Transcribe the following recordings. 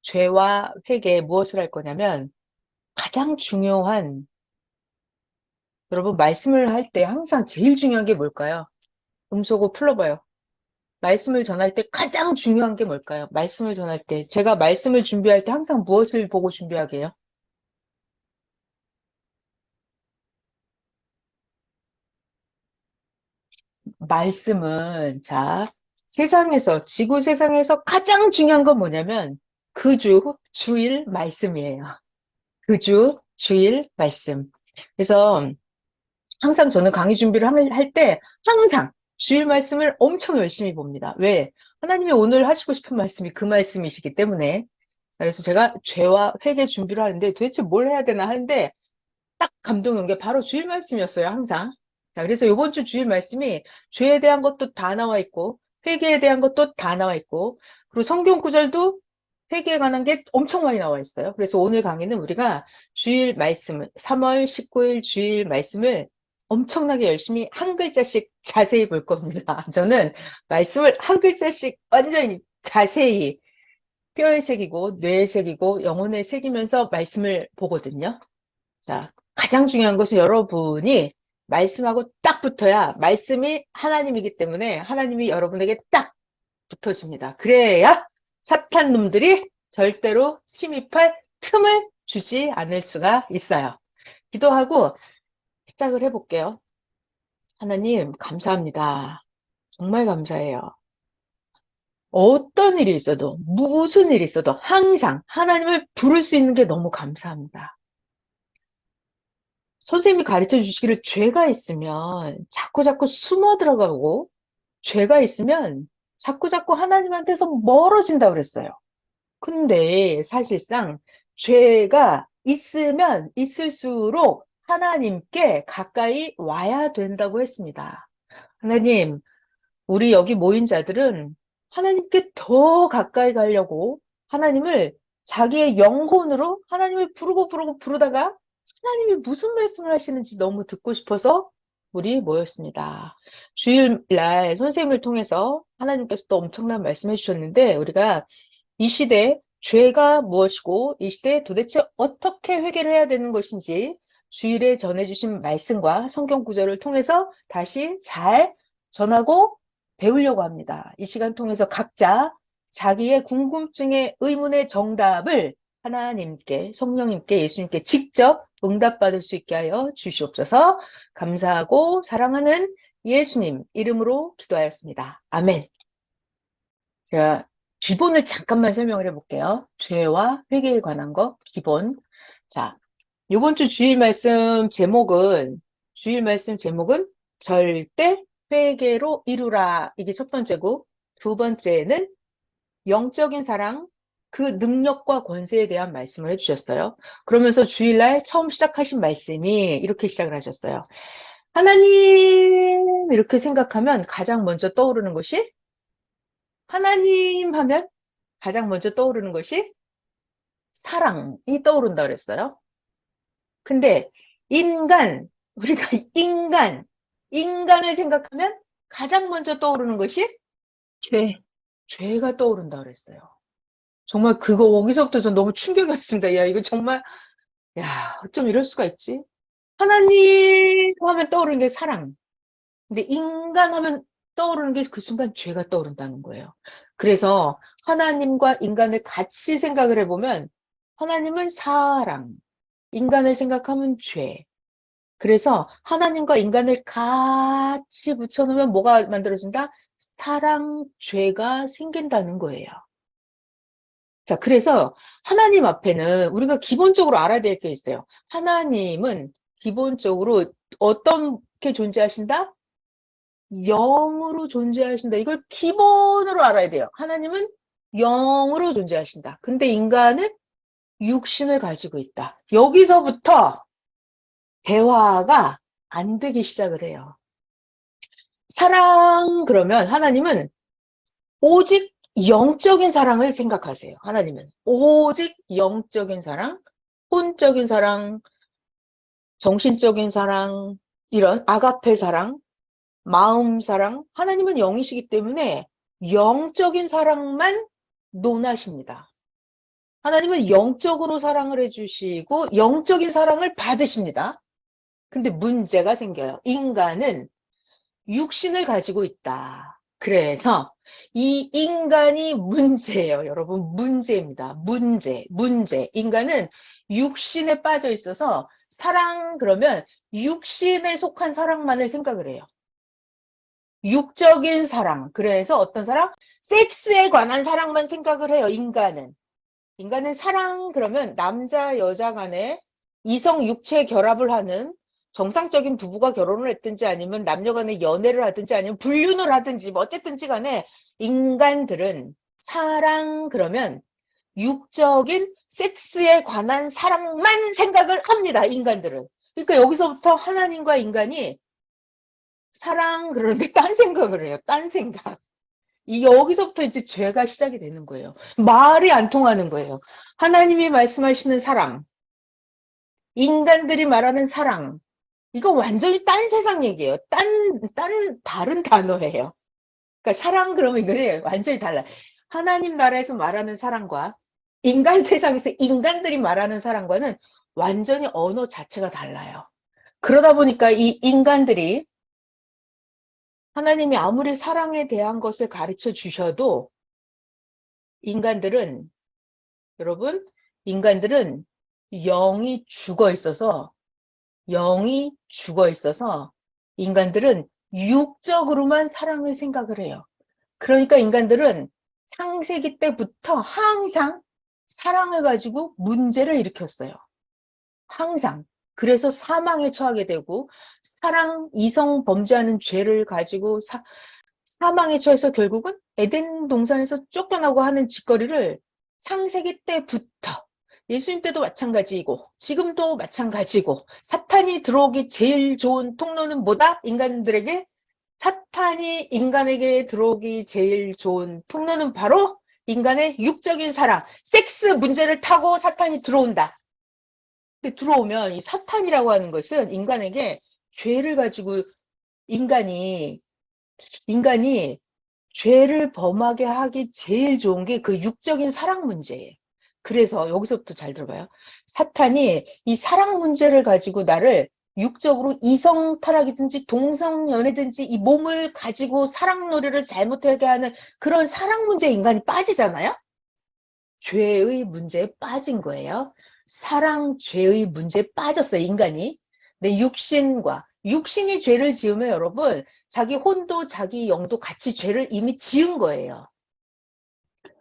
죄와 회개에 무엇을 할 거냐면 가장 중요한 여러분 말씀을 할 때 항상 제일 중요한 게 뭘까요? 음소거 풀어봐요. 말씀을 전할 때 가장 중요한 게 뭘까요? 말씀을 전할 때 제가 말씀을 준비할 때 항상 무엇을 보고 준비하게 해요? 말씀은 자 세상에서 지구 세상에서 가장 중요한 건 뭐냐면 그 주일 말씀이에요. 그 주일 말씀. 그래서 항상 저는 강의 준비를 할 때 항상 주일 말씀을 엄청 열심히 봅니다. 왜? 하나님이 오늘 하시고 싶은 말씀이 그 말씀이시기 때문에. 그래서 제가 죄와 회개 준비를 하는데 도대체 뭘 해야 되나 하는데 딱 감동 온 게 바로 주일 말씀이었어요, 항상. 자, 그래서 이번 주 주일 말씀이 죄에 대한 것도 다 나와 있고 회개에 대한 것도 다 나와 있고 그리고 성경 구절도 회개에 관한 게 엄청 많이 나와 있어요. 그래서 오늘 강의는 우리가 주일 말씀을 3월 19일 주일 말씀을 엄청나게 열심히 한 글자씩 자세히 볼 겁니다. 저는 말씀을 한 글자씩 완전히 자세히 뼈에 새기고 뇌에 새기고 영혼에 새기면서 말씀을 보거든요. 자, 가장 중요한 것은 여러분이 말씀하고 딱 붙어야 말씀이 하나님이기 때문에 하나님이 여러분에게 딱 붙어집니다. 그래야 사탄 놈들이 절대로 침입할 틈을 주지 않을 수가 있어요. 기도하고 시작을 해볼게요. 하나님, 감사합니다. 정말 감사해요. 어떤 일이 있어도, 무슨 일이 있어도 항상 하나님을 부를 수 있는 게 너무 감사합니다. 선생님이 가르쳐 주시기를 죄가 있으면 자꾸 숨어 들어가고 죄가 있으면 자꾸 하나님한테서 멀어진다고 그랬어요. 근데 사실상 죄가 있으면 있을수록 하나님께 가까이 와야 된다고 했습니다. 하나님, 우리 여기 모인 자들은 하나님께 더 가까이 가려고 하나님을 자기의 영혼으로 하나님을 부르다가 하나님이 무슨 말씀을 하시는지 너무 듣고 싶어서 우리 모였습니다. 주일날 선생님을 통해서 하나님께서 또 엄청난 말씀해 주셨는데 우리가 이 시대 죄가 무엇이고 이 시대에 도대체 어떻게 회개를 해야 되는 것인지 주일에 전해주신 말씀과 성경 구절을 통해서 다시 잘 전하고 배우려고 합니다. 이 시간 통해서 각자 자기의 궁금증의 의문의 정답을 하나님께, 성령님께, 예수님께 직접 응답받을 수 있게 하여 주시옵소서. 감사하고 사랑하는 예수님 이름으로 기도하였습니다. 아멘. 제가 기본을 잠깐만 설명을 해볼게요. 죄와 회개에 관한 거, 기본. 자, 이번 주 주일 말씀 제목은 절대 회개로 이루라. 이게 첫 번째고, 두 번째는 영적인 사랑, 그 능력과 권세에 대한 말씀을 해주셨어요. 그러면서 주일날 처음 시작하신 말씀이 이렇게 시작을 하셨어요. 하나님, 이렇게 생각하면 가장 먼저 떠오르는 것이 하나님 하면 가장 먼저 떠오르는 것이 사랑이 떠오른다 그랬어요. 근데 우리가 인간을 생각하면 가장 먼저 떠오르는 것이 죄, 죄가 떠오른다 그랬어요. 정말 그거 거기서부터 전 너무 충격이었습니다. 야, 이거 정말, 야, 어쩜 이럴 수가 있지? 하나님 하면 떠오르는 게 사랑. 근데 인간 하면 떠오르는 게 그 순간 죄가 떠오른다는 거예요. 그래서 하나님과 인간을 같이 생각을 해보면 하나님은 사랑, 인간을 생각하면 죄. 그래서 하나님과 인간을 같이 붙여놓으면 뭐가 만들어진다? 사랑, 죄가 생긴다는 거예요. 자, 그래서 하나님 앞에는 우리가 기본적으로 알아야 될 게 있어요. 하나님은 기본적으로 어떻게 존재하신다? 영으로 존재하신다. 이걸 기본으로 알아야 돼요. 하나님은 영으로 존재하신다. 근데 인간은 육신을 가지고 있다. 여기서부터 대화가 안 되기 시작을 해요. 사랑 그러면 하나님은 오직 영적인 사랑을 생각하세요. 하나님은 오직 영적인 사랑, 혼적인 사랑, 정신적인 사랑, 이런 아가페 사랑, 마음 사랑, 하나님은 영이시기 때문에 영적인 사랑만 논하십니다. 하나님은 영적으로 사랑을 해주시고 영적인 사랑을 받으십니다. 근데 문제가 생겨요. 인간은 육신을 가지고 있다. 그래서 이 인간이 문제예요, 여러분. 문제입니다. 문제. 인간은 육신에 빠져 있어서 사랑 그러면 육신에 속한 사랑만을 생각을 해요. 육적인 사랑. 그래서 어떤 사랑? 섹스에 관한 사랑만 생각을 해요, 인간은. 인간은 사랑 그러면 남자 여자 간에 이성 육체 결합을 하는 정상적인 부부가 결혼을 했든지 아니면 남녀 간에 연애를 하든지 아니면 불륜을 하든지 뭐 어쨌든지 간에 인간들은 사랑 그러면 육적인 섹스에 관한 사랑만 생각을 합니다. 인간들은. 그러니까 여기서부터 하나님과 인간이 사랑 그러는데 딴 생각을 해요. 딴 생각. 이 여기서부터 이제 죄가 시작이 되는 거예요. 말이 안 통하는 거예요. 하나님이 말씀하시는 사랑, 인간들이 말하는 사랑, 이거 완전히 딴 세상 얘기예요. 다른 단어예요. 그러니까 사랑 그러면 이거는 완전히 달라요. 하나님 나라에서 말하는 사랑과 인간 세상에서 인간들이 말하는 사랑과는 완전히 언어 자체가 달라요. 그러다 보니까 이 인간들이 하나님이 아무리 사랑에 대한 것을 가르쳐 주셔도 인간들은 여러분, 인간들은 영이 죽어 있어서, 영이 죽어 있어서 인간들은 육적으로만 사랑을 생각을 해요. 그러니까 인간들은 창세기 때부터 항상 사랑을 가지고 문제를 일으켰어요. 항상. 그래서 사망에 처하게 되고 사랑, 이성 범죄하는 죄를 가지고 사망에 처해서 결국은 에덴 동산에서 쫓겨나고 하는 짓거리를 창세기 때부터 예수님 때도 마찬가지이고 지금도 마찬가지고 사탄이 들어오기 제일 좋은 통로는 뭐다? 인간들에게 사탄이 인간에게 들어오기 제일 좋은 통로는 바로 인간의 육적인 사랑, 섹스 문제를 타고 사탄이 들어온다. 근데 들어오면 이 사탄이라고 하는 것은 인간에게 죄를 가지고 인간이 인간이 죄를 범하게 하기 제일 좋은 게 그 육적인 사랑 문제예요. 그래서 여기서부터 잘 들어봐요. 사탄이 이 사랑 문제를 가지고 나를 육적으로 이성 타락이든지 동성 연애든지 이 몸을 가지고 사랑 노래를 잘못하게 하는 그런 사랑 문제에 인간이 빠지잖아요. 죄의 문제에 빠진 거예요. 사랑 죄의 문제에 빠졌어요, 인간이. 내 육신이 죄를 지으면 여러분 자기 혼도 자기 영도 같이 죄를 이미 지은 거예요.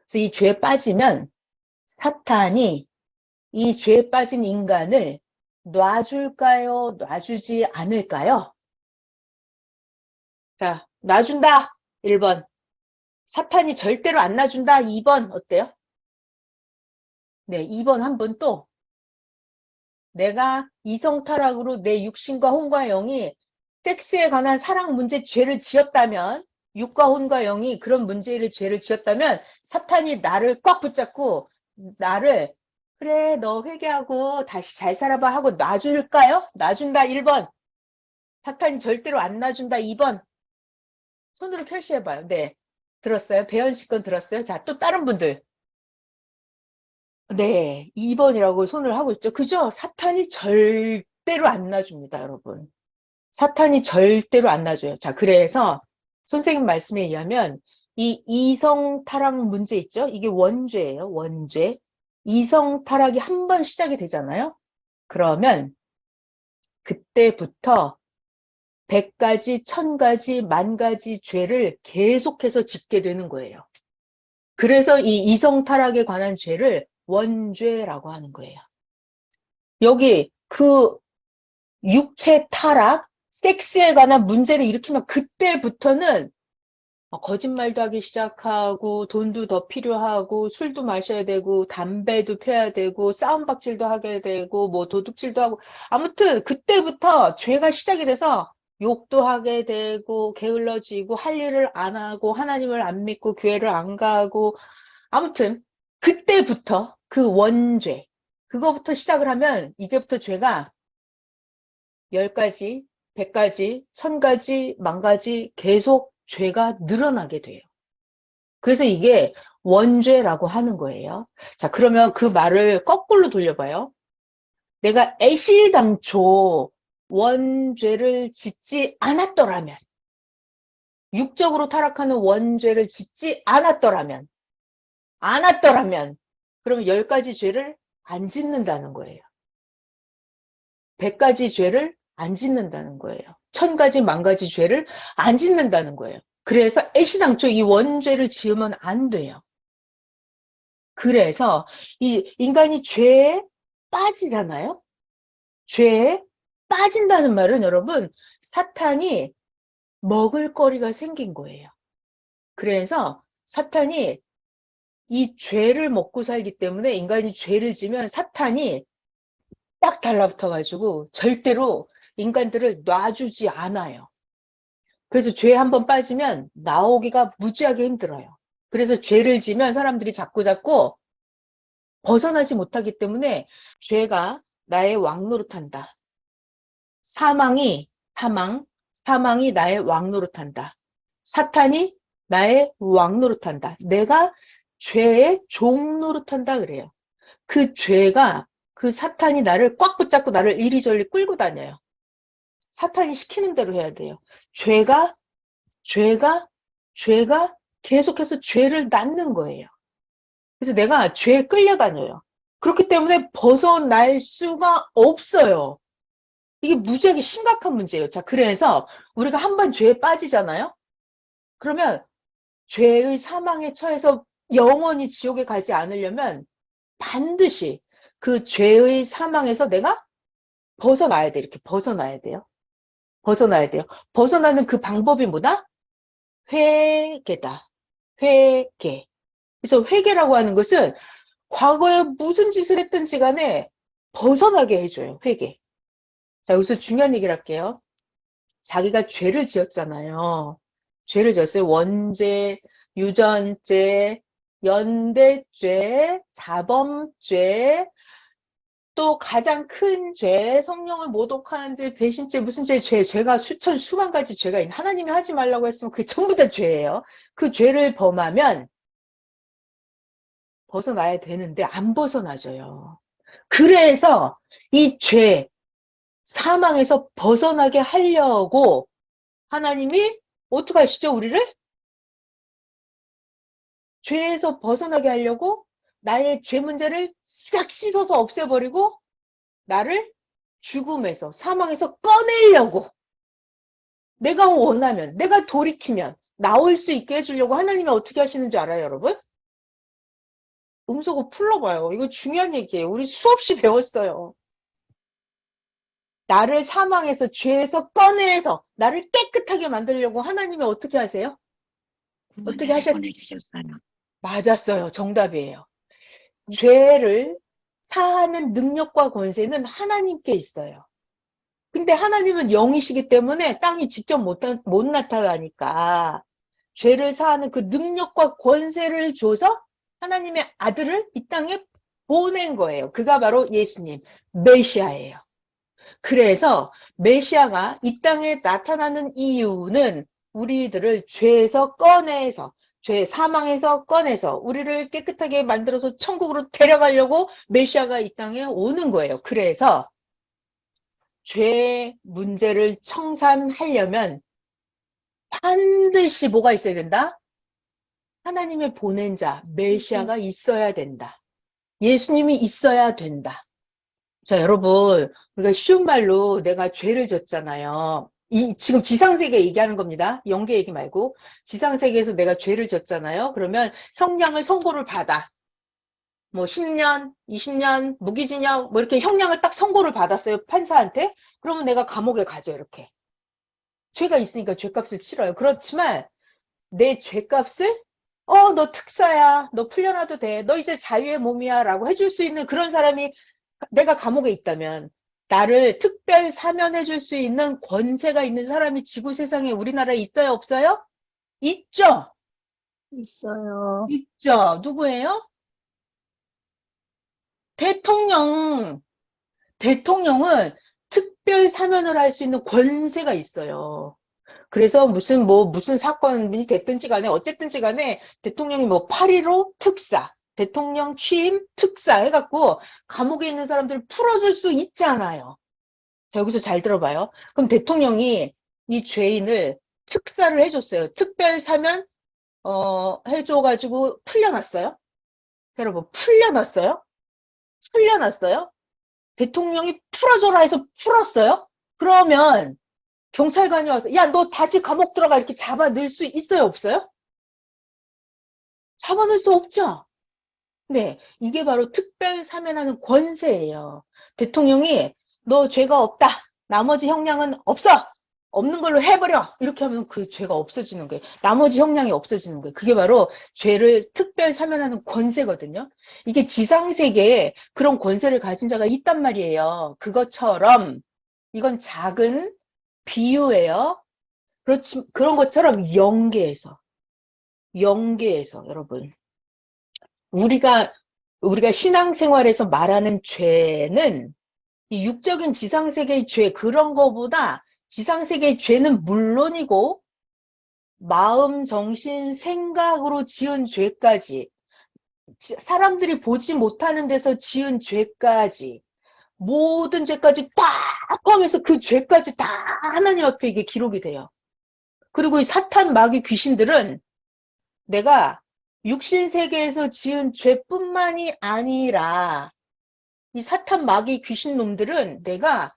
그래서 이 죄에 빠지면 사탄이 이 죄에 빠진 인간을 놔줄까요? 놔주지 않을까요? 자, 놔준다. 1번. 사탄이 절대로 안 놔준다. 2번. 어때요? 네, 2번 한 번 또. 내가 이성 타락으로 내 육신과 혼과 영이 섹스에 관한 사랑 문제 죄를 지었다면 육과 혼과 영이 그런 문제를 죄를 지었다면 사탄이 나를 꽉 붙잡고 나를 그래 너 회개하고 다시 잘 살아봐 하고 놔줄까요? 놔준다 1번. 사탄이 절대로 안 놔준다 2번. 손으로 표시해봐요. 네. 들었어요? 배현 씨 건 들었어요? 자, 또 다른 분들. 네. 2번이라고 손을 하고 있죠. 그죠? 사탄이 절대로 안 놔줍니다, 여러분. 사탄이 절대로 안 놔줘요. 자, 그래서 선생님 말씀에 의하면 이 이성 타락 문제 있죠? 이게 원죄예요, 원죄. 이성 타락이 한 번 시작이 되잖아요? 그러면 그때부터 100가지, 1000가지, 10,000가지 죄를 계속해서 짓게 되는 거예요. 그래서 이 이성 타락에 관한 죄를 원죄라고 하는 거예요. 여기 그 육체 타락, 섹스에 관한 문제를 일으키면 그때부터는 거짓말도 하기 시작하고 돈도 더 필요하고 술도 마셔야 되고 담배도 펴야 되고 싸움박질도 하게 되고 뭐 도둑질도 하고 아무튼 그때부터 죄가 시작이 돼서 욕도 하게 되고 게을러지고 할 일을 안 하고 하나님을 안 믿고 교회를 안 가고 아무튼 그때부터 그 원죄 그거부터 시작을 하면 이제부터 죄가 10가지, 100가지, 1000가지, 10,000가지 계속 죄가 늘어나게 돼요. 그래서 이게 원죄라고 하는 거예요. 자, 그러면 그 말을 거꾸로 돌려봐요. 내가 애시당초 원죄를 짓지 않았더라면, 육적으로 타락하는 원죄를 짓지 않았더라면, 그러면 10가지 죄를 안 짓는다는 거예요. 100가지 죄를 안 짓는다는 거예요. 1000가지, 10,000가지 죄를 안 짓는다는 거예요. 그래서 애시당초 이 원죄를 지으면 안 돼요. 그래서 이 인간이 죄에 빠지잖아요. 죄에 빠진다는 말은 여러분, 사탄이 먹을 거리가 생긴 거예요. 그래서 사탄이 이 죄를 먹고 살기 때문에 인간이 죄를 지면 사탄이 딱 달라붙어가지고 절대로 인간들을 놔주지 않아요. 그래서 죄에 한번 빠지면 나오기가 무지하게 힘들어요. 그래서 죄를 지면 사람들이 자꾸 벗어나지 못하기 때문에 죄가 나의 왕노릇한다. 사망이 나의 왕노릇한다. 사탄이 나의 왕노릇한다. 내가 죄의 종노릇한다 그래요. 그 죄가 그 사탄이 나를 꽉 붙잡고 나를 이리저리 끌고 다녀요. 사탄이 시키는 대로 해야 돼요. 죄가 계속해서 죄를 낳는 거예요. 그래서 내가 죄에 끌려다녀요. 그렇기 때문에 벗어날 수가 없어요. 이게 무지하게 심각한 문제예요. 자, 그래서 우리가 한번 죄에 빠지잖아요? 그러면 죄의 사망에 처해서 영원히 지옥에 가지 않으려면 반드시 그 죄의 사망에서 내가 벗어나야 돼. 이렇게 벗어나야 돼요. 벗어나야 돼요. 벗어나는 그 방법이 뭐다? 회개다. 회개. 그래서 회개라고 하는 것은 과거에 무슨 짓을 했든지 간에 벗어나게 해줘요. 회개. 자, 여기서 중요한 얘기를 할게요. 자기가 죄를 지었잖아요. 죄를 지었어요. 원죄, 유전죄, 연대죄, 자범죄, 또 가장 큰 죄, 성령을 모독하는 죄, 배신죄, 무슨 죄가 수만 가지 죄가 있는, 하나님이 하지 말라고 했으면 그게 전부 다 죄예요. 그 죄를 범하면 벗어나야 되는데 안 벗어나져요. 그래서 이 죄, 사망에서 벗어나게 하려고 하나님이 어떻게 하시죠, 우리를? 죄에서 벗어나게 하려고 나의 죄 문제를 싹 씻어서 없애버리고 나를 죽음에서, 사망에서 꺼내려고, 내가 원하면, 내가 돌이키면 나올 수 있게 해주려고 하나님이 어떻게 하시는 줄 알아요, 여러분? 음소거 풀러봐요. 이거 중요한 얘기예요. 우리 수없이 배웠어요. 나를 사망에서, 죄에서 꺼내서 나를 깨끗하게 만들려고 하나님이 어떻게 하세요? 어떻게 하셨? 보내주셨어요. 맞았어요. 정답이에요. 죄를 사하는 능력과 권세는 하나님께 있어요. 근데 하나님은 영이시기 때문에 땅이 직접 못 나타나니까 죄를 사하는 그 능력과 권세를 줘서 하나님의 아들을 이 땅에 보낸 거예요. 그가 바로 예수님, 메시아예요. 그래서 메시아가 이 땅에 나타나는 이유는 우리들을 죄에서 꺼내서, 죄 사망에서 꺼내서 우리를 깨끗하게 만들어서 천국으로 데려가려고 메시아가 이 땅에 오는 거예요. 그래서 죄 문제를 청산하려면 반드시 뭐가 있어야 된다? 하나님의 보낸 자, 메시아가 있어야 된다. 예수님이 있어야 된다. 자, 여러분, 우리가 쉬운 말로 내가 죄를 졌잖아요. 지금 지상세계 얘기하는 겁니다. 영계 얘기 말고. 지상세계에서 내가 죄를 졌잖아요. 그러면 형량을 선고를 받아. 뭐 10년, 20년, 무기징역, 뭐 이렇게 형량을 딱 선고를 받았어요. 판사한테. 그러면 내가 감옥에 가죠, 이렇게. 죄가 있으니까 죄값을 치러요. 그렇지만 내 죄값을 너 특사야. 너 풀려나도 돼. 너 이제 자유의 몸이야. 라고 해줄 수 있는 그런 사람이 내가 감옥에 있다면 나를 특별 사면해 줄 수 있는 권세가 있는 사람이 지구 세상에 우리나라에 있어요? 없어요? 있죠? 있어요. 있죠. 누구예요? 대통령. 대통령은 특별 사면을 할 수 있는 권세가 있어요. 그래서 무슨 사건이 됐든지 간에, 어쨌든지 간에 대통령이 뭐 8.15 특사, 대통령 취임 특사 해갖고 감옥에 있는 사람들 풀어줄 수 있잖아요. 자, 여기서 잘 들어봐요. 그럼 대통령이 이 죄인을 특사를 해줬어요. 특별 사면, 해줘가지고 풀려났어요? 여러분, 풀려났어요? 풀려났어요? 대통령이 풀어줘라 해서 풀었어요? 그러면 경찰관이 와서, 야, 너 다시 감옥 들어가 이렇게 잡아 넣을 수 있어요? 없어요? 잡아 넣을 수 없죠? 네, 이게 바로 특별 사면하는 권세예요. 대통령이 너 죄가 없다. 나머지 형량은 없어. 없는 걸로 해버려. 이렇게 하면 그 죄가 없어지는 거예요. 나머지 형량이 없어지는 거예요. 그게 바로 죄를 특별 사면하는 권세거든요. 이게 지상세계에 그런 권세를 가진 자가 있단 말이에요. 그것처럼 이건 작은 비유예요. 그렇지, 그런 것처럼 영계에서 여러분. 우리가 신앙생활에서 말하는 죄는 이 육적인 지상세계의 죄 그런 거보다 지상세계의 죄는 물론이고 마음, 정신, 생각으로 지은 죄까지 사람들이 보지 못하는 데서 지은 죄까지 모든 죄까지 다 포함해서 그 죄까지 다 하나님 앞에 이게 기록이 돼요. 그리고 이 사탄, 마귀, 귀신들은 내가 육신 세계에서 지은 죄뿐만이 아니라 이 사탄, 마귀, 귀신 놈들은 내가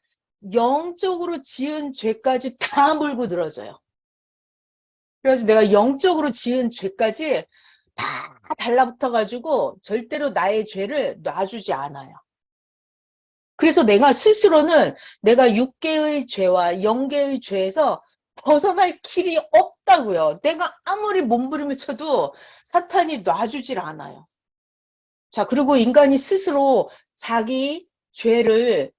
영적으로 지은 죄까지 다 물고 늘어져요. 그래서 내가 영적으로 지은 죄까지 다 달라붙어가지고 절대로 나의 죄를 놔주지 않아요. 그래서 내가 스스로는 내가 육계의 죄와 영계의 죄에서 벗어날 길이 없다고요. 내가 아무리 몸부림을 쳐도 사탄이 놔주질 않아요. 자, 그리고 인간이 스스로 자기 죄를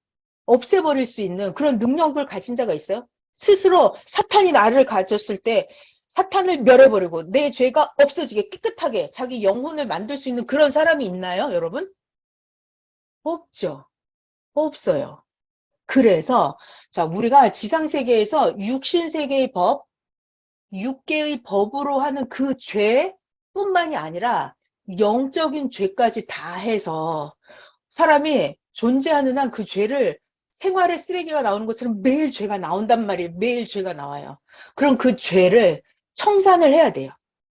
없애버릴 수 있는 그런 능력을 가진 자가 있어요? 스스로 사탄이 나를 가졌을 때 사탄을 멸해버리고 내 죄가 없어지게 깨끗하게 자기 영혼을 만들 수 있는 그런 사람이 있나요, 여러분? 없죠. 없어요. 그래서 자, 우리가 지상세계에서 육신세계의 법, 육계의 법으로 하는 그 죄뿐만이 아니라 영적인 죄까지 다 해서 사람이 존재하는 한 그 죄를 생활의 쓰레기가 나오는 것처럼 매일 죄가 나온단 말이에요. 매일 죄가 나와요. 그럼 그 죄를 청산을 해야 돼요.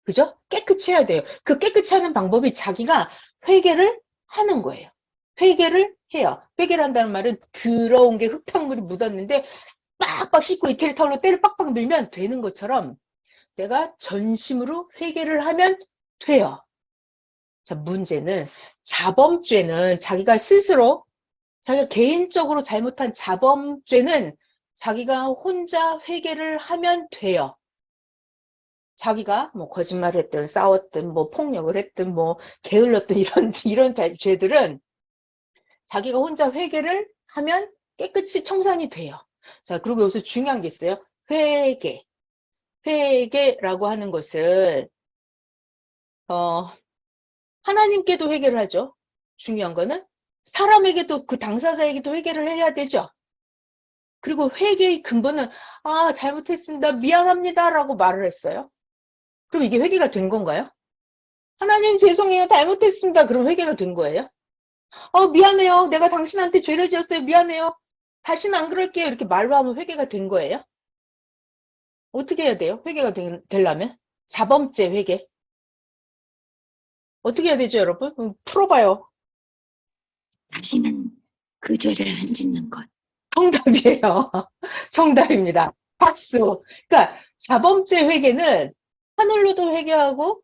그죠? 깨끗이 해야 돼요. 그 깨끗이 하는 방법이 자기가 회개를 하는 거예요. 회개를 해요. 회개를 한다는 말은 더러운 게 흙탕물이 묻었는데 빡빡 씻고 이태리 타올로 때를 빡빡 밀면 되는 것처럼 내가 전심으로 회개를 하면 돼요. 자, 문제는 자범죄는 자기가 스스로 자기가 개인적으로 잘못한 자범죄는 자기가 혼자 회개를 하면 돼요. 자기가 뭐 거짓말을 했든 싸웠든 뭐 폭력을 했든 뭐 게을렀든 이런 죄들은 자기가 혼자 회개를 하면 깨끗이 청산이 돼요. 자, 그리고 여기서 중요한 게 있어요. 회개. 회개라고 하는 것은 하나님께도 회개를 하죠. 중요한 거는 사람에게도 그 당사자에게도 회개를 해야 되죠. 그리고 회개의 근본은 잘못했습니다. 미안합니다. 라고 말을 했어요. 그럼 이게 회개가 된 건가요? 하나님 죄송해요. 잘못했습니다. 그럼 회개가 된 거예요? 미안해요. 내가 당신한테 죄를 지었어요. 미안해요. 다시는 안 그럴게요. 이렇게 말로 하면 회개가 된 거예요? 어떻게 해야 돼요? 회개가 되려면? 자범죄 회개. 어떻게 해야 되죠, 여러분? 풀어봐요. 다시는 그 죄를 안 짓는 것. 정답이에요. 정답입니다. 박수. 그러니까 자범죄 회개는 하늘로도 회개하고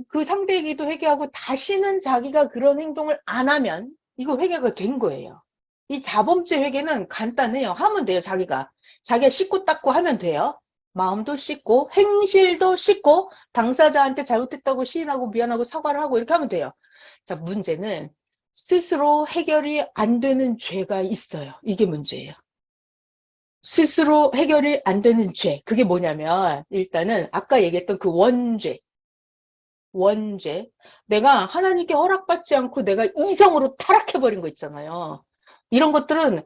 그 상대에게도 회개하고 다시는 자기가 그런 행동을 안 하면 이거 회개가 된 거예요. 이 자범죄 회개는 간단해요. 하면 돼요, 자기가. 자기가 씻고 닦고 하면 돼요. 마음도 씻고 행실도 씻고 당사자한테 잘못했다고 시인하고 미안하고 사과를 하고 이렇게 하면 돼요. 자, 문제는 스스로 해결이 안 되는 죄가 있어요. 이게 문제예요. 스스로 해결이 안 되는 죄. 그게 뭐냐면 일단은 아까 얘기했던 그 원죄. 내가 하나님께 허락받지 않고 내가 이성으로 타락해버린 거 있잖아요. 이런 것들은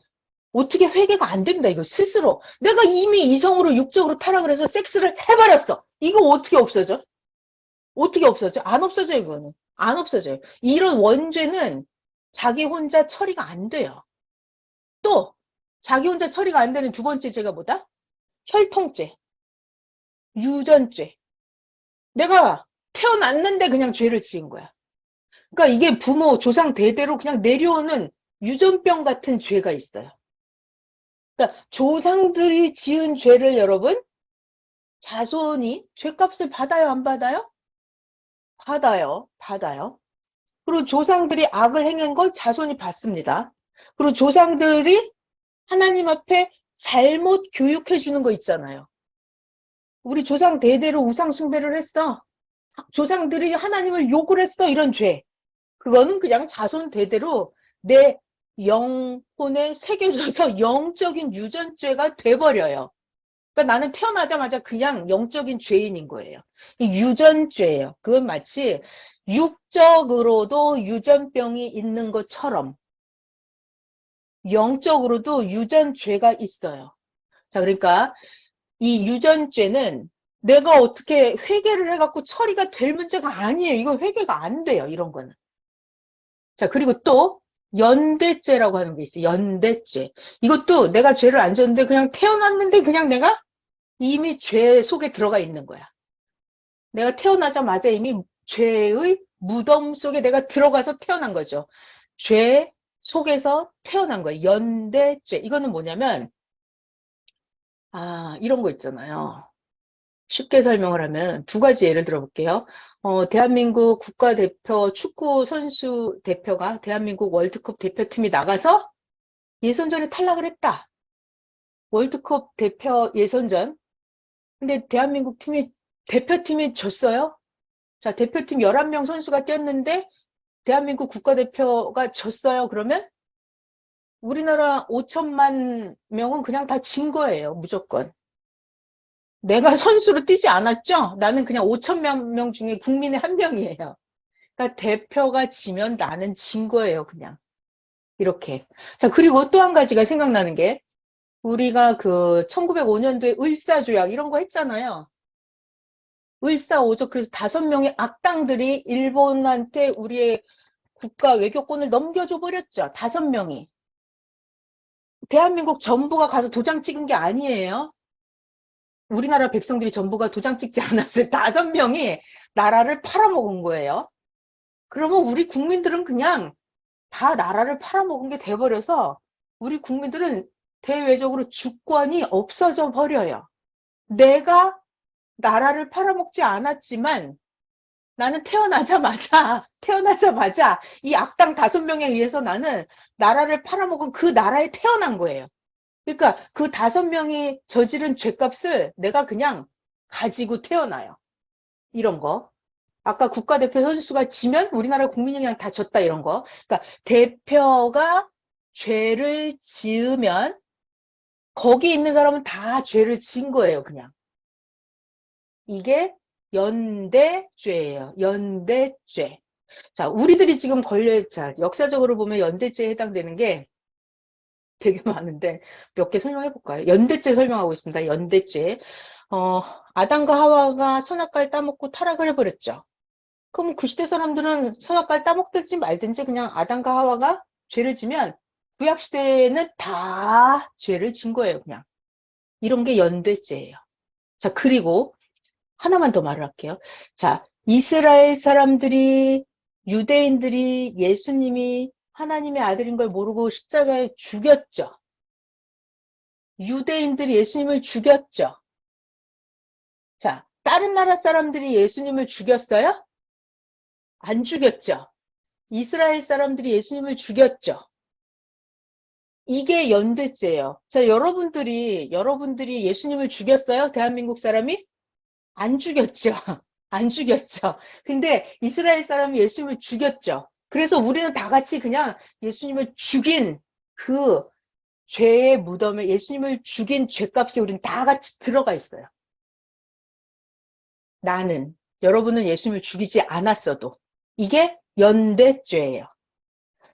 어떻게 회개가 안 된다, 이거 스스로. 내가 이미 이성으로 육적으로 타락을 해서 섹스를 해버렸어. 이거 어떻게 없어져? 어떻게 없어져? 안 없어져, 이거는. 안 없어져요. 이런 원죄는 자기 혼자 처리가 안 돼요. 또, 자기 혼자 처리가 안 되는 두 번째 죄가 뭐다? 혈통죄, 유전죄. 내가 태어났는데 그냥 죄를 지은 거야. 그러니까 이게 부모, 조상 대대로 그냥 내려오는 유전병 같은 죄가 있어요. 그러니까 조상들이 지은 죄를 여러분, 자손이 죄값을 받아요, 안 받아요? 받아요, 받아요. 그리고 조상들이 악을 행한 걸 자손이 받습니다. 그리고 조상들이 하나님 앞에 잘못 교육해 주는 거 있잖아요. 우리 조상 대대로 우상 숭배를 했어. 조상들이 하나님을 욕을 했어. 이런 죄. 그거는 그냥 자손 대대로 내 영혼에 새겨져서 영적인 유전죄가 돼버려요. 그러니까 나는 태어나자마자 그냥 영적인 죄인인 거예요. 유전죄예요. 그건 마치 육적으로도 유전병이 있는 것처럼 영적으로도 유전죄가 있어요. 자, 그러니까 이 유전죄는 내가 어떻게 회개를 해갖고 처리가 될 문제가 아니에요. 이거 회개가 안 돼요. 이런 거는. 자, 그리고 또 연대죄라고 하는 게 있어요. 연대죄. 이것도 내가 죄를 안 졌는데 그냥 태어났는데 그냥 내가 이미 죄 속에 들어가 있는 거야. 내가 태어나자마자 이미 죄의 무덤 속에 내가 들어가서 태어난 거죠. 죄 속에서 태어난 거예요. 연대죄. 이거는 뭐냐면 이런 거 있잖아요. 쉽게 설명을 하면 두 가지 예를 들어볼게요. 대한민국 국가대표 축구 선수 대표가 대한민국 월드컵 대표팀이 나가서 예선전에 탈락을 했다. 월드컵 대표 예선전. 근데 대한민국 대표팀이 졌어요. 자, 대표팀 11명 선수가 뛰었는데 대한민국 국가대표가 졌어요. 그러면 우리나라 5천만 명은 그냥 다 진 거예요. 무조건. 내가 선수로 뛰지 않았죠? 나는 그냥 5천만 명 중에 국민의 한 명이에요. 그러니까 대표가 지면 나는 진 거예요. 그냥. 이렇게. 자, 그리고 또 한 가지가 생각나는 게 우리가 그 1905년도에 을사조약 이런 거 했잖아요. 을사오적. 그래서 5명의 악당들이 일본한테 우리의 국가 외교권을 넘겨줘 버렸죠. 5명이. 대한민국 전부가 가서 도장 찍은 게 아니에요. 우리나라 백성들이 전부가 도장 찍지 않았어요. 5명이 나라를 팔아먹은 거예요. 그러면 우리 국민들은 그냥 다 나라를 팔아먹은 게 돼버려서 우리 국민들은 대외적으로 주권이 없어져 버려요. 내가 나라를 팔아먹지 않았지만 나는 태어나자마자 이 악당 5명에 의해서 나는 나라를 팔아먹은 그 나라에 태어난 거예요. 그러니까 그 5명이 저지른 죄값을 내가 그냥 가지고 태어나요. 이런 거. 아까 국가대표 선수가 지면 우리나라 국민이 그냥 다 졌다 이런 거. 그러니까 대표가 죄를 지으면 거기 있는 사람은 다 죄를 지은 거예요, 그냥. 이게 연대죄예요. 연대죄. 자, 우리들이 지금 역사적으로 보면 연대죄에 해당되는 게 되게 많은데 몇 개 설명해 볼까요? 연대죄 설명하고 있습니다. 연대죄. 아담과 하와가 선악과를 따먹고 타락을 해버렸죠. 그럼 그 시대 사람들은 선악과를 따먹든지 말든지 그냥 아담과 하와가 죄를 지면 구약 시대에는 다 죄를 진 거예요, 그냥. 이런 게 연대죄예요. 자, 그리고 하나만 더 말을 할게요. 자, 이스라엘 사람들이 유대인들이 예수님이 하나님의 아들인 걸 모르고 십자가에 죽였죠. 유대인들이 예수님을 죽였죠. 자, 다른 나라 사람들이 예수님을 죽였어요? 안 죽였죠. 이스라엘 사람들이 예수님을 죽였죠. 이게 연대죄예요. 자, 여러분들이 예수님을 죽였어요? 대한민국 사람이? 안 죽였죠. 안 죽였죠. 근데 이스라엘 사람이 예수님을 죽였죠. 그래서 우리는 다 같이 그냥 예수님을 죽인 그 죄의 무덤에 예수님을 죽인 죄값이 우리는 다 같이 들어가 있어요. 여러분은 예수님을 죽이지 않았어도. 이게 연대죄예요.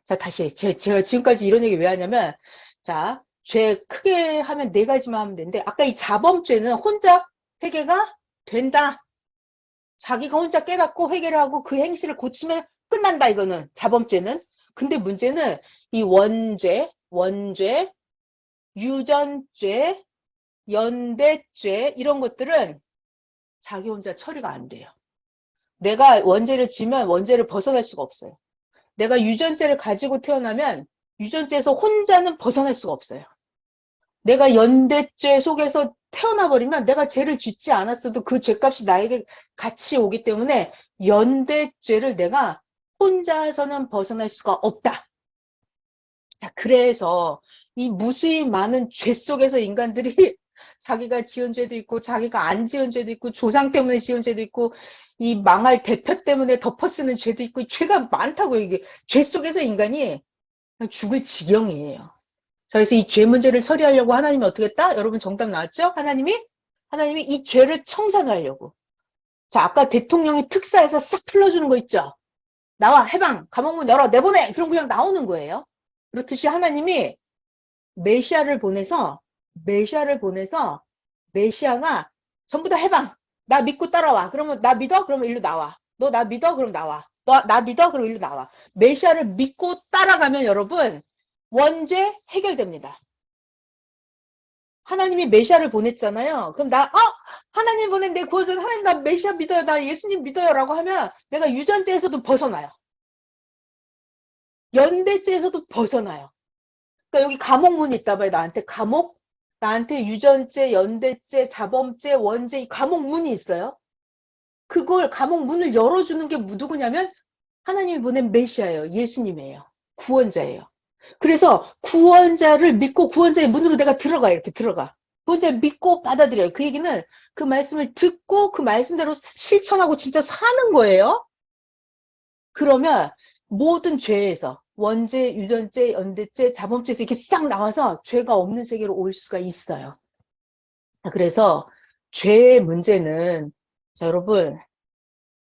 자, 다시. 제가 지금까지 이런 얘기 왜 하냐면, 자, 죄 크게 하면 네 가지만 하면 되는데 아까 이 자범죄는 혼자 회개가 된다. 자기가 혼자 깨닫고 회개를 하고 그 행실을 고치면 끝난다. 이거는 자범죄는. 근데 문제는 이 원죄, 유전죄, 연대죄 이런 것들은 자기 혼자 처리가 안 돼요. 내가 원죄를 지면 원죄를 벗어날 수가 없어요. 내가 유전죄를 가지고 태어나면 유전죄에서 혼자는 벗어날 수가 없어요. 내가 연대죄 속에서 태어나 버리면 내가 죄를 짓지 않았어도 그 죄값이 나에게 같이 오기 때문에 연대죄를 내가 혼자서는 벗어날 수가 없다. 자, 그래서 이 무수히 많은 죄 속에서 인간들이 자기가 지은 죄도 있고 자기가 안 지은 죄도 있고 조상 때문에 지은 죄도 있고 이 망할 대표 때문에 덮어쓰는 죄도 있고 죄가 많다고 이게 죄 속에서 인간이 죽을 지경이에요. 자, 그래서 이 죄 문제를 처리하려고 하나님이 어떻게 했다? 여러분 정답 나왔죠? 하나님이 이 죄를 청산하려고. 자, 아까 대통령이 특사해서 싹 풀어주는 거 있죠? 나와, 해방, 감옥문 열어, 내보내! 그럼 그냥 나오는 거예요. 그렇듯이 하나님이 메시아를 보내서 메시아가 전부 다 해방. 나 믿고 따라와. 그러면 나 믿어? 그러면 일로 나와. 너 나 믿어? 그럼 나와. 너 나 믿어? 그럼 일로 나와. 메시아를 믿고 따라가면 여러분 원죄 해결됩니다. 하나님이 메시아를 보냈잖아요. 그럼 하나님 보낸 내 구원자 하나님 나 메시아 믿어요. 나 예수님 믿어요. 라고 하면 내가 유전죄에서도 벗어나요. 연대죄에서도 벗어나요. 그러니까 여기 감옥문이 있다 봐요. 나한테 유전죄, 연대죄, 자범죄, 원죄 이 감옥문이 있어요. 그걸 감옥문을 열어주는 게 누구냐면 하나님이 보낸 메시아예요. 예수님이에요. 구원자예요. 그래서 구원자를 믿고 구원자의 문으로 내가 들어가 이렇게 들어가. 구원자를 믿고 받아들여요. 그 얘기는 그 말씀을 듣고 그 말씀대로 실천하고 진짜 사는 거예요. 그러면 모든 죄에서 원죄, 유전죄, 연대죄, 자범죄에서 이렇게 싹 나와서 죄가 없는 세계로 올 수가 있어요. 그래서 죄의 문제는 자, 여러분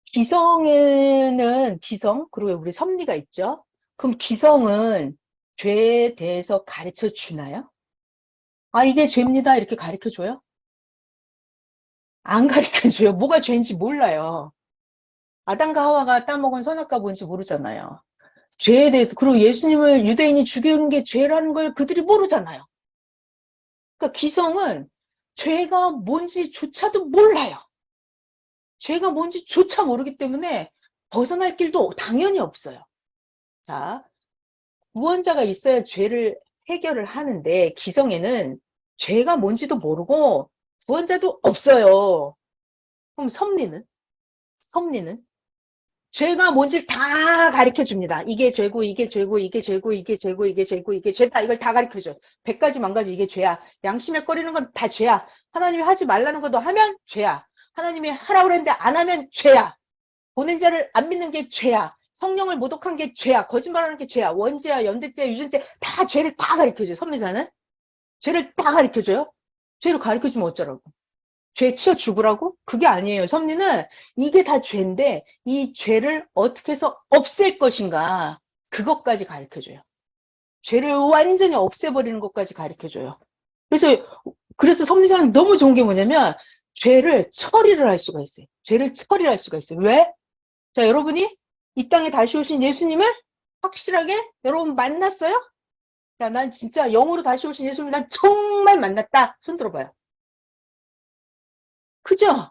기성에는 기성 그리고 우리 섭리가 있죠. 그럼 기성은 죄에 대해서 가르쳐 주나요? 아 이게 죄입니다 이렇게 가르쳐 줘요? 안 가르쳐 줘요. 뭐가 죄인지 몰라요. 아담과 하와가 따먹은 선악과 뭔지 모르잖아요. 죄에 대해서 그리고 예수님을 유대인이 죽인 게 죄라는 걸 그들이 모르잖아요. 그러니까 기성은 죄가 뭔지조차도 몰라요. 죄가 뭔지조차 모르기 때문에 벗어날 길도 당연히 없어요. 자, 구원자가 있어야 죄를 해결을 하는데 기성에는 죄가 뭔지도 모르고 구원자도 없어요. 그럼 섭리는 죄가 뭔지를 다 가르쳐 줍니다. 이게 죄고, 이게 죄고, 이게 죄고, 이게 죄고, 이게 죄고, 이게 죄다. 이걸 다 가르쳐 줘요. 100가지, 10,000가지 이게 죄야. 양심에 꺼리는 건 다 죄야. 하나님이 하지 말라는 것도 하면 죄야. 하나님이 하라고 그랬는데 안 하면 죄야. 보낸 자를 안 믿는 게 죄야. 성령을 모독한 게 죄야. 거짓말하는 게 죄야. 원죄야, 연대죄야, 유전죄 다 죄를 다 가르쳐 줘요. 선미자는 죄를 다 가르쳐 줘요. 죄를 가르쳐 주면 어쩌라고. 죄 치워 죽으라고? 그게 아니에요. 섭리는 이게 다 죄인데 이 죄를 어떻게 해서 없앨 것인가 그것까지 가르쳐줘요. 죄를 완전히 없애버리는 것까지 가르쳐줘요. 그래서 섭리자는 너무 좋은 게 뭐냐면 죄를 처리를 할 수가 있어요. 죄를 처리할 수가 있어요. 왜? 자, 여러분이 이 땅에 다시 오신 예수님을 확실하게 여러분 만났어요? 야, 난 진짜 영으로 다시 오신 예수님 난 정말 만났다. 손 들어봐요. 그죠?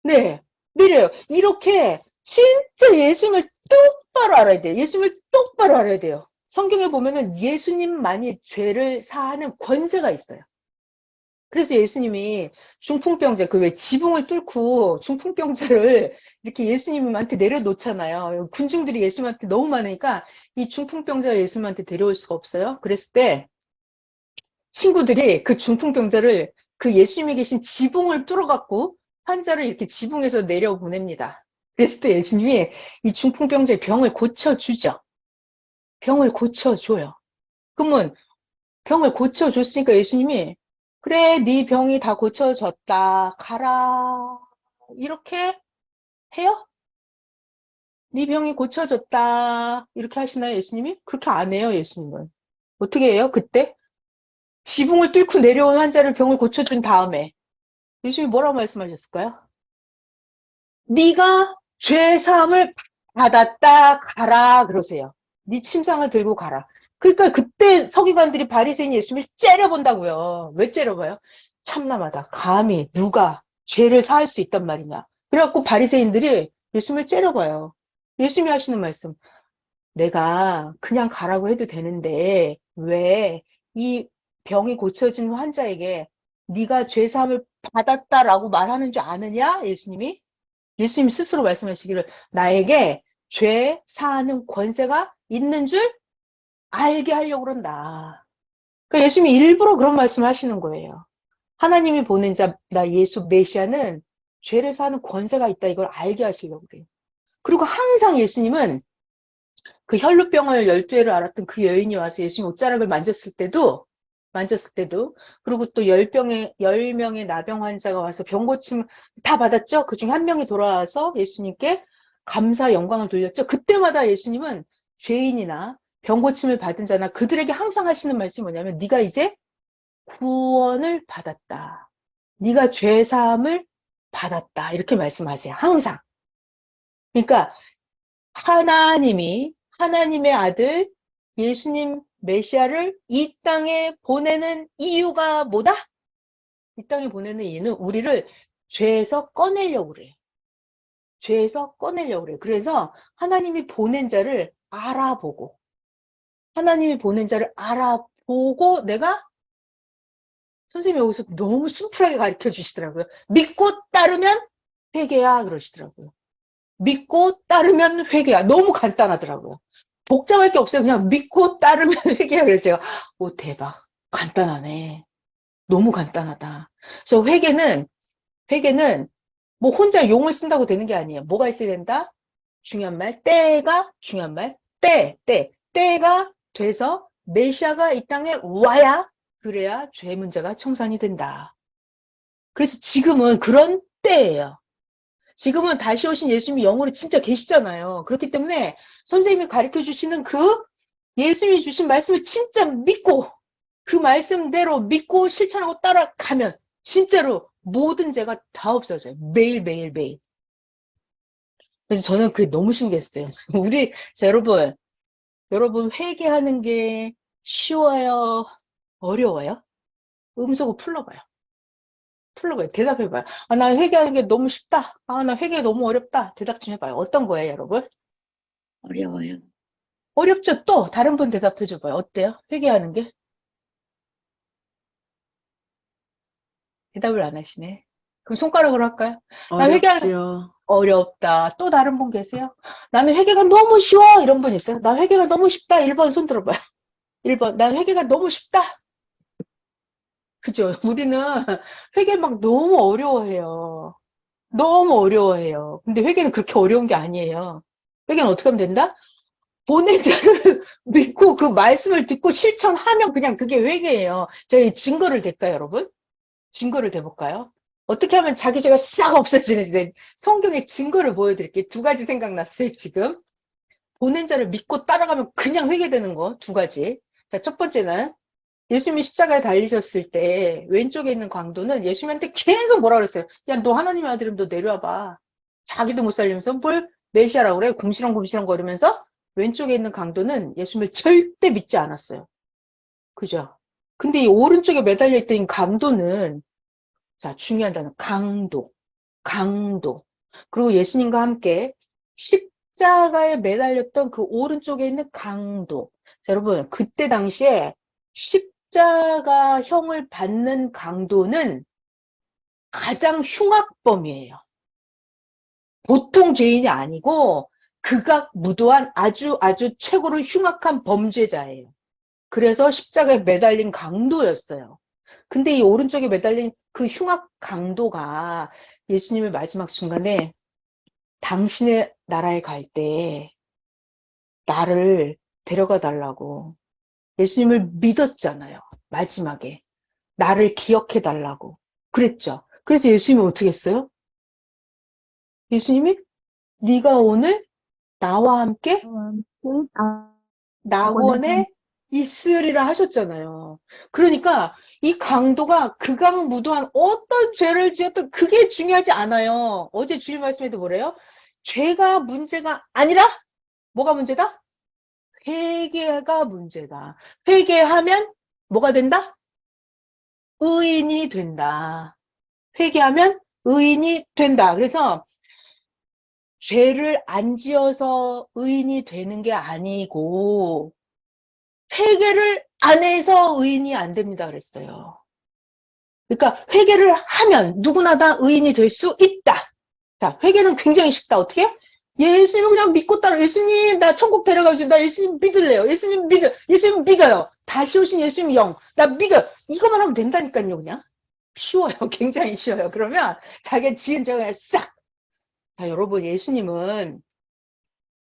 네, 미래요. 이렇게 진짜 예수님을 똑바로 알아야 돼요. 예수님을 똑바로 알아야 돼요. 성경에 보면은 예수님만이 죄를 사하는 권세가 있어요. 그래서 예수님이 중풍병자, 그 왜 지붕을 뚫고 중풍병자를 이렇게 예수님한테 내려놓잖아요. 군중들이 예수님한테 너무 많으니까 이 중풍병자를 예수님한테 데려올 수가 없어요. 그랬을 때 친구들이 그 중풍병자를 그 예수님이 계신 지붕을 뚫어갖고 환자를 이렇게 지붕에서 내려보냅니다. 그랬을 때 예수님이 이 중풍병자의 병을 고쳐주죠. 병을 고쳐줘요. 그러면 병을 고쳐줬으니까 예수님이 그래 네 병이 다 고쳐졌다 가라 이렇게 해요? 네 병이 고쳐졌다 이렇게 하시나요 예수님이? 그렇게 안 해요 예수님은. 어떻게 해요 그때? 지붕을 뚫고 내려온 환자를 병을 고쳐준 다음에 예수님이 뭐라고 말씀하셨을까요? 네가 죄 사함을 받았다 가라 그러세요. 네 침상을 들고 가라. 그러니까 그때 서기관들이 바리새인 예수님을 째려본다고요. 왜 째려봐요? 참남하다. 감히 누가 죄를 사할 수 있단 말이냐. 그래갖고 바리새인들이 예수님을 째려봐요. 예수님이 하시는 말씀. 내가 그냥 가라고 해도 되는데 왜 이 병이 고쳐진 환자에게 네가 죄 사함을 받았다라고 말하는 줄 아느냐? 예수님 스스로 말씀하시기를 나에게 죄 사하는 권세가 있는 줄 알게 하려고 그런다. 그러니까 예수님이 일부러 그런 말씀을 하시는 거예요. 하나님이 보낸 자, 나 예수 메시아는 죄를 사하는 권세가 있다 이걸 알게 하시려고 그래요. 그리고 항상 예수님은 그 혈루병을 12회를 앓았던 그 여인이 와서 예수님 옷자락을 만졌을 때도, 그리고 또 10명의 나병 환자가 와서 병 고침 다 받았죠? 그 중 한 명이 돌아와서 예수님께 감사 영광을 돌렸죠? 그때마다 예수님은 죄인이나 병 고침을 받은 자나 그들에게 항상 하시는 말씀이 뭐냐면, 네가 이제 구원을 받았다. 네가 죄 사함을 받았다. 이렇게 말씀하세요. 항상. 그러니까 하나님의 아들 예수님 메시아를 이 땅에 보내는 이유가 뭐다? 이 땅에 보내는 이유는 우리를 죄에서 꺼내려고 그래. 죄에서 꺼내려고 그래. 그래서 하나님이 보낸 자를 알아보고 내가 선생님이 여기서 너무 심플하게 가르쳐 주시더라고요. 믿고 따르면 회개야 그러시더라고요. 믿고 따르면 회개야. 너무 간단하더라고요. 복잡할 게 없어요. 그냥 믿고 따르면 회개야. 그랬어요. 오, 대박. 간단하네. 너무 간단하다. 그래서 회개는 뭐 혼자 용을 쓴다고 되는 게 아니에요. 뭐가 있어야 된다? 중요한 말. 때가 중요한 말. 때가 돼서 메시아가 이 땅에 와야 그래야 죄 문제가 청산이 된다. 그래서 지금은 그런 때예요. 지금은 다시 오신 예수님이 영으로 진짜 계시잖아요. 그렇기 때문에 선생님이 가르쳐 주시는 그 예수님이 주신 말씀을 진짜 믿고 그 말씀대로 믿고 실천하고 따라가면 진짜로 모든 죄가 다 없어져요. 매일. 그래서 저는 그게 너무 신기했어요. 자, 여러분 회개하는 게 쉬워요? 어려워요? 음소거 풀러봐요. 대답해봐요. 아, 나 회개하는 게 너무 쉽다. 아, 나 회개 너무 어렵다. 대답 좀 해봐요. 어떤 거예요, 여러분? 어려워요. 어렵죠? 또 다른 분 대답해줘봐요. 어때요? 회개하는 게? 대답을 안 하시네. 그럼 손가락으로 할까요? 나 회개하는 게 어렵지요. 어렵다. 또 다른 분 계세요? 나는 회개가 너무 쉬워. 이런 분 있어요? 나 회개가 너무 쉽다. 1번 손 들어봐요. 1번. 난 회개가 너무 쉽다. 그죠? 우리는 회개 막 너무 어려워해요. 너무 어려워해요. 근데 회개는 그렇게 어려운 게 아니에요. 회개는 어떻게 하면 된다? 보낸 자를 믿고 그 말씀을 듣고 실천하면 그냥 그게 회개예요. 저희 증거를 댈까요, 여러분? 증거를 대볼까요? 어떻게 하면 자기 죄가 싹 없어지는지 성경의 증거를 보여드릴게요. 두 가지 생각났어요, 지금. 보낸 자를 믿고 따라가면 그냥 회개되는 거 두 가지. 자, 첫 번째는 예수님이 십자가에 달리셨을 때 왼쪽에 있는 강도는 예수님한테 계속 뭐라 그랬어요? 야, 너 하나님의 아들이면 너 내려와 봐. 자기도 못 살리면서 뭘 메시아라고 그래? 궁시렁궁시렁 거리면서 왼쪽에 있는 강도는 예수님을 절대 믿지 않았어요. 그죠? 근데 이 오른쪽에 매달려 있던 강도는 자, 중요한 단어 강도. 그리고 예수님과 함께 십자가에 매달렸던 그 오른쪽에 있는 강도. 자, 여러분, 그때 당시에 십자가형을 받는 강도는 가장 흉악범이에요. 보통 죄인이 아니고 극악무도한 아주 최고로 흉악한 범죄자예요. 그래서 십자가에 매달린 강도였어요. 근데 이 오른쪽에 매달린 그 흉악 강도가 예수님의 마지막 순간에 당신의 나라에 갈 때 나를 데려가 달라고 예수님을 믿었잖아요. 마지막에. 나를 기억해 달라고. 그랬죠. 그래서 예수님이 어떻게 했어요? 예수님이 네가 오늘 나와 함께 낙원에 있으리라 하셨잖아요. 그러니까 이 강도가 극악무도한 어떤 죄를 지었든 그게 중요하지 않아요. 어제 주일 말씀에도 뭐래요? 죄가 문제가 아니라 뭐가 문제다? 회개가 문제다. 회개하면 뭐가 된다? 의인이 된다. 회개하면 의인이 된다. 그래서 죄를 안 지어서 의인이 되는 게 아니고 회개를 안 해서 의인이 안 됩니다. 그랬어요. 그러니까 회개를 하면 누구나 다 의인이 될 수 있다. 자, 회개는 굉장히 쉽다. 어떻게? 예수님을 그냥 믿고 따라 예수님 나 천국 데려가 주세요. 나 예수님 믿을래요. 예수님 믿어요. 다시 오신 예수님 영. 나 믿어요. 이거만 하면 된다니까요, 그냥. 쉬워요. 굉장히 쉬워요. 그러면 자기가 지은 죄를 싹. 자, 여러분, 예수님은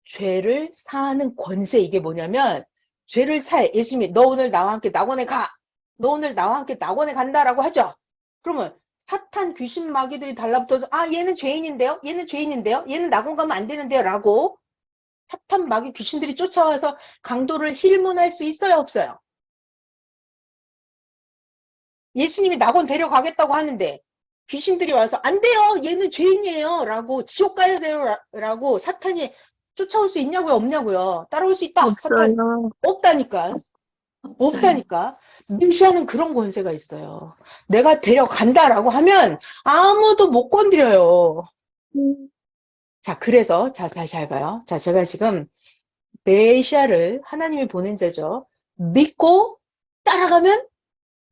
죄를 사하는 권세, 이게 뭐냐면, 죄를 사해. 예수님이 너 오늘 나와 함께 낙원에 가. 너 오늘 나와 함께 낙원에 간다라고 하죠. 그러면 사탄 귀신 마귀들이 달라붙어서 얘는 죄인인데요. 얘는 죄인인데요. 얘는 낙원 가면 안 되는데요. 라고 사탄 마귀 귀신들이 쫓아와서 강도를 힐문할 수 있어요, 없어요? 예수님이 낙원 데려가겠다고 하는데 귀신들이 와서 안 돼요. 얘는 죄인이에요. 라고 지옥 가야 돼요. 라고 사탄이 쫓아올 수 있냐고요? 없냐고요? 따라올 수 있다. 사탄 없어요. 없다니까. 없어요. 없다니까. 멸시하는 그런 권세가 있어요. 내가 데려간다라고 하면 아무도 못 건드려요. 음, 자, 그래서 잘 봐요. 자, 제가 지금 메시아를 하나님이 보낸 자죠. 믿고 따라가면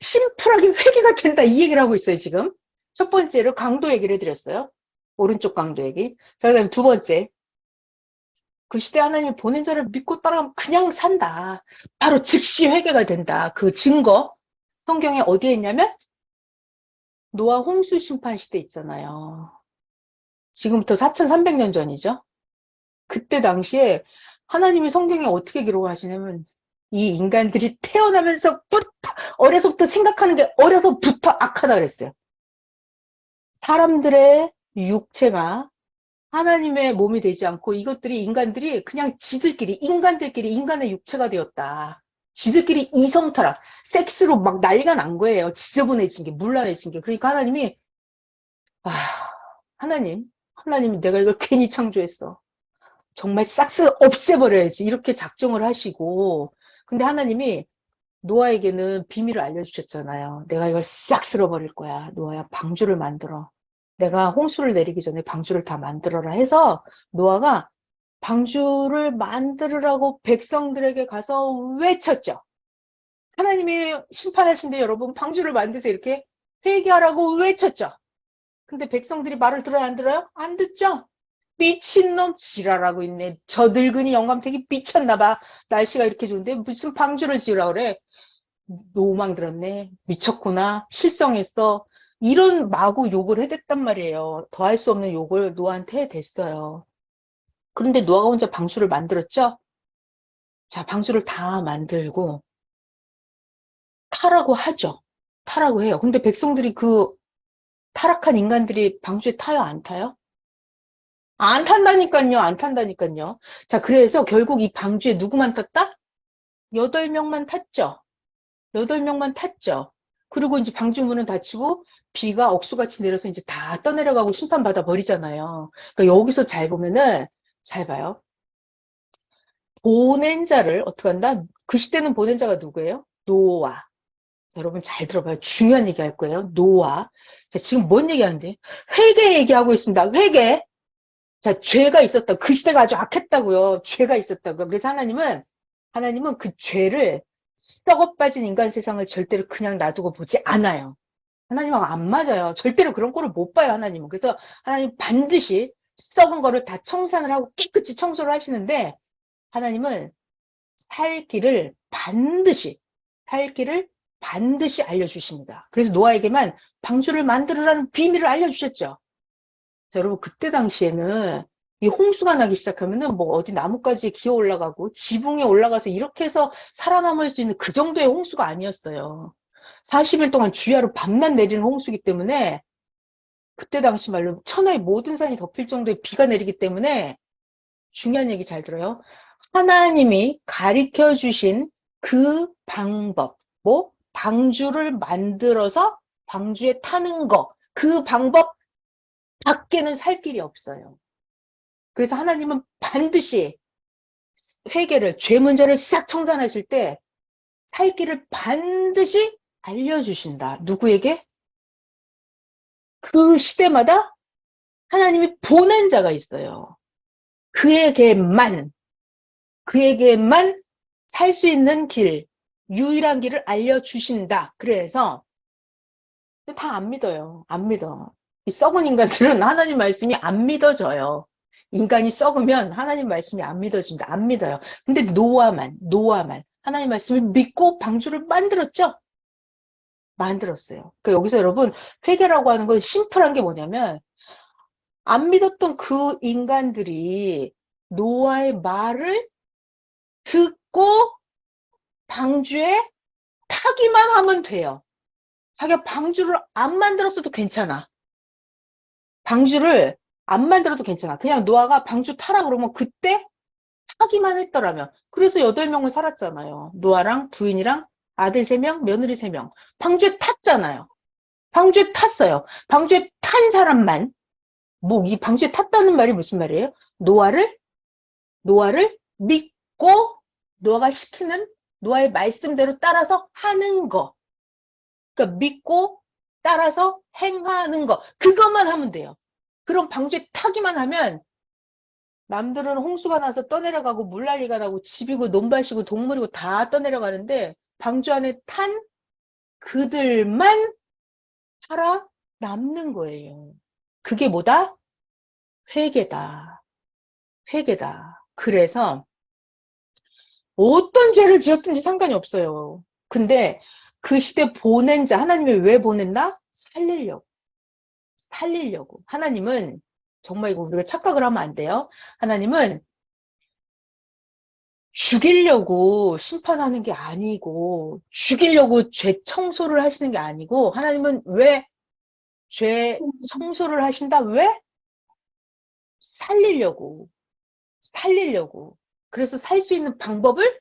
심플하게 회개가 된다. 이 얘기를 하고 있어요, 지금. 첫 번째로 강도 얘기를 해드렸어요. 오른쪽 강도 얘기. 자, 그다음에 두 번째. 그 시대 하나님이 보낸 자를 믿고 따라가면 그냥 산다. 바로 즉시 회개가 된다. 그 증거. 성경에 어디에 있냐면 노아 홍수 심판 시대 있잖아요. 지금부터 4,300년 전이죠. 그때 당시에 하나님이 성경에 어떻게 기록을 하시냐면 이 인간들이 태어나면서부터 어려서부터 생각하는 게 어려서부터 악하다 그랬어요. 사람들의 육체가 하나님의 몸이 되지 않고 이것들이 인간들이 그냥 인간들끼리 인간의 육체가 되었다. 지들끼리 이성타락, 섹스로 막 난리가 난 거예요. 지저분해진 게, 물란해진 게. 그러니까 하나님이, 아, 하나님, 내가 이걸 괜히 창조했어. 정말 싹쓸 없애버려야지. 이렇게 작정을 하시고. 근데 하나님이 노아에게는 비밀을 알려주셨잖아요. 내가 이걸 싹 쓸어버릴 거야. 노아야, 방주를 만들어. 내가 홍수를 내리기 전에 방주를 다 만들어라 해서 노아가 방주를 만들으라고 백성들에게 가서 외쳤죠. 하나님이 심판하신데 여러분 방주를 만드세요. 이렇게 회개하라고 외쳤죠. 근데 백성들이 말을 들어요, 안 들어요? 안 듣죠? 미친놈 지랄하고 있네. 저 늙은이 영감탱이 미쳤나봐. 날씨가 이렇게 좋은데 무슨 방주를 지으라 그래. 노망 들었네. 미쳤구나. 실성했어. 이런 마구 욕을 해댔단 말이에요. 더할 수 없는 욕을 노아한테 해댔어요. 그런데 노아가 혼자 방주를 만들었죠? 자, 방주를 다 만들고 타라고 하죠. 타라고 해요. 근데 백성들이 그 타락한 인간들이 방주에 타요, 안 타요? 안 탄다니까요, 안 탄다니까요. 자, 그래서 결국 이 방주에 누구만 탔다? 8명만 탔죠. 8명만 탔죠. 그리고 이제 방주 문은 닫히고 비가 억수같이 내려서 이제 다 떠내려가고 심판받아 버리잖아요. 그러니까 여기서 잘 보면은, 잘 봐요. 보낸 자를 어떻게 한다? 그 시대는 보낸 자가 누구예요? 노아. 자, 여러분 잘 들어봐요. 중요한 얘기 할 거예요. 노아. 자, 지금 뭔 얘기하는데? 회개 얘기하고 있습니다. 회개. 자, 죄가 있었다. 그 시대가 아주 악했다고요. 죄가 있었다고요. 그래서 하나님은 그 죄를 썩어 빠진 인간 세상을 절대로 그냥 놔두고 보지 않아요. 하나님하고 안 맞아요. 절대로 그런 꼴을 못 봐요, 하나님은. 그래서 하나님 반드시 썩은 거를 다 청산을 하고 깨끗이 청소를 하시는데 하나님은 살 길을 반드시, 살 길을 반드시 알려주십니다. 그래서 노아에게만 방주를 만들으라는 비밀을 알려주셨죠. 자, 여러분, 그때 당시에는 이 홍수가 나기 시작하면은 뭐 어디 나뭇가지에 기어 올라가고 지붕에 올라가서 이렇게 해서 살아남을 수 있는 그 정도의 홍수가 아니었어요. 40일 동안 주야로 밤낮 내리는 홍수기 때문에 그때 당시 말로 천하의 모든 산이 덮일 정도의 비가 내리기 때문에 중요한 얘기 잘 들어요. 하나님이 가르쳐 주신 그 방법, 뭐 방주를 만들어서 방주에 타는 거, 그 방법 밖에는 살 길이 없어요. 그래서 하나님은 반드시 회개를, 죄 문제를 싹 청산하실 때 살 길을 반드시 알려주신다. 누구에게? 그 시대마다 하나님이 보낸 자가 있어요. 그에게만, 그에게만 살 수 있는 길, 유일한 길을 알려주신다. 그래서 다 안 믿어요. 안 믿어. 이 썩은 인간들은 하나님 말씀이 안 믿어져요. 인간이 썩으면 하나님 말씀이 안 믿어집니다. 안 믿어요. 근데 노아만 하나님 말씀을 믿고 방주를 만들었죠? 만들었어요. 그러니까 여기서 여러분, 회개라고 하는 건 심플한 게 뭐냐면, 안 믿었던 그 인간들이 노아의 말을 듣고 방주에 타기만 하면 돼요. 자기가 방주를 안 만들었어도 괜찮아. 방주를 안 만들어도 괜찮아. 그냥 노아가 방주 타라 그러면 그때 타기만 했더라면. 그래서 8명을 살았잖아요. 노아랑 부인이랑 아들 3명, 며느리 3명. 방주에 탔잖아요. 방주에 탔어요. 방주에 탄 사람만, 뭐, 이 방주에 탔다는 말이 무슨 말이에요? 노아를 믿고, 노아가 시키는, 노아의 말씀대로 따라서 하는 거. 그러니까 믿고, 따라서 행하는 거. 그것만 하면 돼요. 그럼 방주에 타기만 하면 남들은 홍수가 나서 떠내려가고 물난리가 나고 집이고 논밭이고 동물이고 다 떠내려가는데 방주 안에 탄 그들만 살아남는 거예요. 그게 뭐다? 회개다. 회개다. 그래서 어떤 죄를 지었든지 상관이 없어요. 근데 그 시대 보낸 자, 하나님이 왜 보낸다? 살리려고. 살리려고. 하나님은 정말 이거 우리가 착각을 하면 안 돼요. 하나님은 죽이려고 심판하는 게 아니고, 죽이려고 죄 청소를 하시는 게 아니고, 하나님은 왜 죄 청소를 하신다? 왜? 살리려고. 살리려고. 그래서 살 수 있는 방법을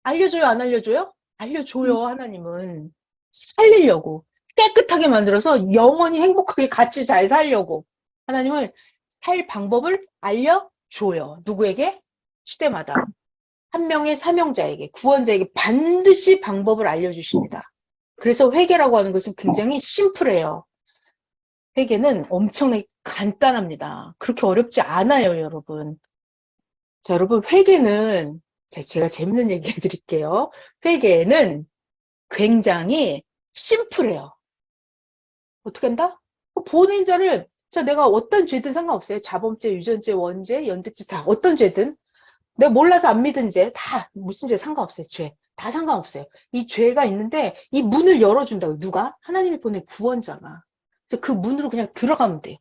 알려줘요, 안 알려줘요? 알려줘요, 하나님은. 살리려고. 깨끗하게 만들어서 영원히 행복하게 같이 잘 살려고. 하나님은 살 방법을 알려줘요. 누구에게? 시대마다. 한 명의 사명자에게, 구원자에게 반드시 방법을 알려주십니다. 그래서 회개라고 하는 것은 굉장히 심플해요. 회개는 엄청나게 간단합니다. 그렇게 어렵지 않아요, 여러분. 자, 여러분, 회개는, 제가 재밌는 얘기 해드릴게요. 회개는 굉장히 심플해요. 어떻게 한다? 보낸 자를, 내가 어떤 죄든 상관없어요. 자범죄, 유전죄, 원죄, 연대죄, 다 어떤 죄든. 내가 몰라서 안 믿은 죄, 다 무슨 죄 상관없어요. 죄. 다 상관없어요. 이 죄가 있는데 이 문을 열어준다고. 누가? 하나님이 보낸 구원자가. 그래서 그 문으로 그냥 들어가면 돼요.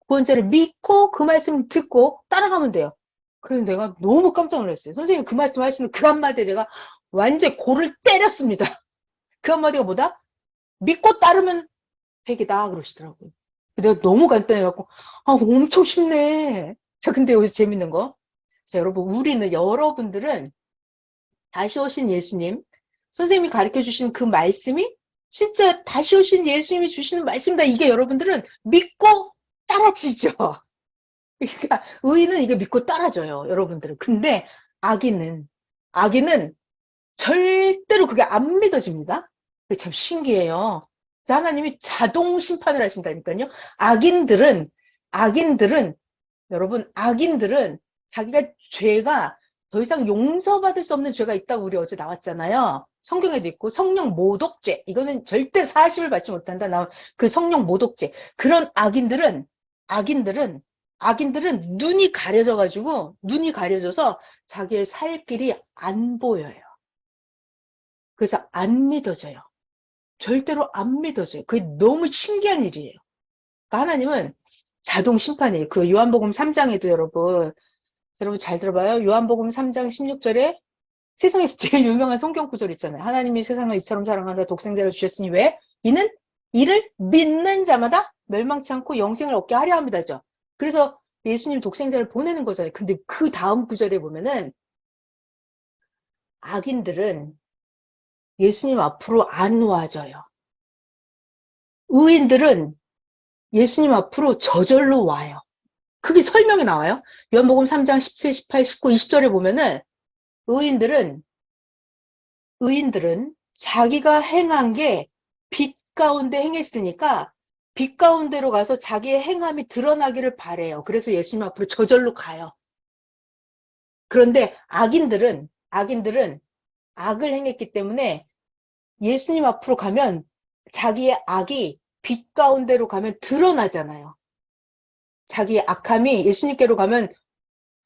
구원자를 믿고 그 말씀 듣고 따라가면 돼요. 그래서 내가 너무 깜짝 놀랐어요. 선생님 그 말씀 하시는 그 한마디에 제가 완전 골을 때렸습니다. 그 한마디가 뭐다? 믿고 따르면 회개다 그러시더라고요. 내가 너무 간단해갖고 엄청 쉽네. 자, 근데 여기서 재밌는 거. 자, 여러분들은 다시 오신 예수님, 선생님이 가르쳐 주신 그 말씀이 진짜 다시 오신 예수님이 주시는 말씀이다. 이게 여러분들은 믿고 따라지죠. 그러니까 의인은 이거 믿고 따라져요, 여러분들은. 근데 악인은 절대로 그게 안 믿어집니다. 그게 참 신기해요. 하나님이 자동 심판을 하신다니까요. 악인들은, 악인들은, 여러분, 악인들은 자기가 죄가 더 이상 용서받을 수 없는 죄가 있다고 우리 어제 나왔잖아요. 성경에도 있고, 성령 모독죄. 이거는 절대 사심을 받지 못한다. 그 성령 모독죄. 그런 악인들은 눈이 가려져서 자기의 살 길이 안 보여요. 그래서 안 믿어져요. 절대로 안 믿어져요. 그게 너무 신기한 일이에요. 그러니까 하나님은 자동 심판이에요. 그 요한복음 3장에도 여러분 잘 들어봐요. 요한복음 3장 16절에 세상에서 제일 유명한 성경 구절 있잖아요. 하나님이 세상을 이처럼 사랑하사 독생자를 주셨으니 왜? 이를 믿는 자마다 멸망치 않고 영생을 얻게 하려 합니다죠. 그래서 예수님 독생자를 보내는 거잖아요. 근데 그 다음 구절에 보면은 악인들은 예수님 앞으로 안 와져요. 의인들은 예수님 앞으로 저절로 와요. 그게 설명이 나와요. 요한복음 3장 17, 18, 19, 20절에 보면은 의인들은 자기가 행한 게 빛 가운데 행했으니까 빛 가운데로 가서 자기의 행함이 드러나기를 바래요. 그래서 예수님 앞으로 저절로 가요. 그런데 악인들은 악을 행했기 때문에 예수님 앞으로 가면 자기의 악이 빛 가운데로 가면 드러나잖아요. 자기의 악함이 예수님께로 가면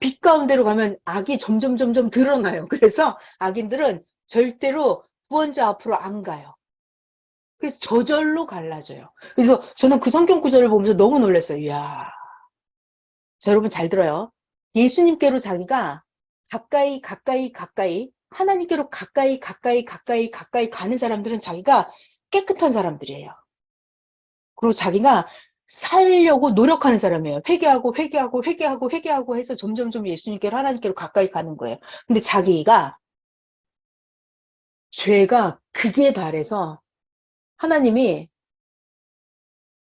빛 가운데로 가면 악이 점점 드러나요. 그래서 악인들은 절대로 구원자 앞으로 안 가요. 그래서 저절로 갈라져요. 그래서 저는 그 성경 구절을 보면서 너무 놀랐어요. 이야. 자, 여러분 잘 들어요. 예수님께로 자기가 가까이 하나님께로 가까이 가는 사람들은 자기가 깨끗한 사람들이에요. 그리고 자기가 살려고 노력하는 사람이에요. 회개하고 해서 점점 예수님께로 하나님께로 가까이 가는 거예요. 근데 자기가 죄가 극에 달해서 하나님이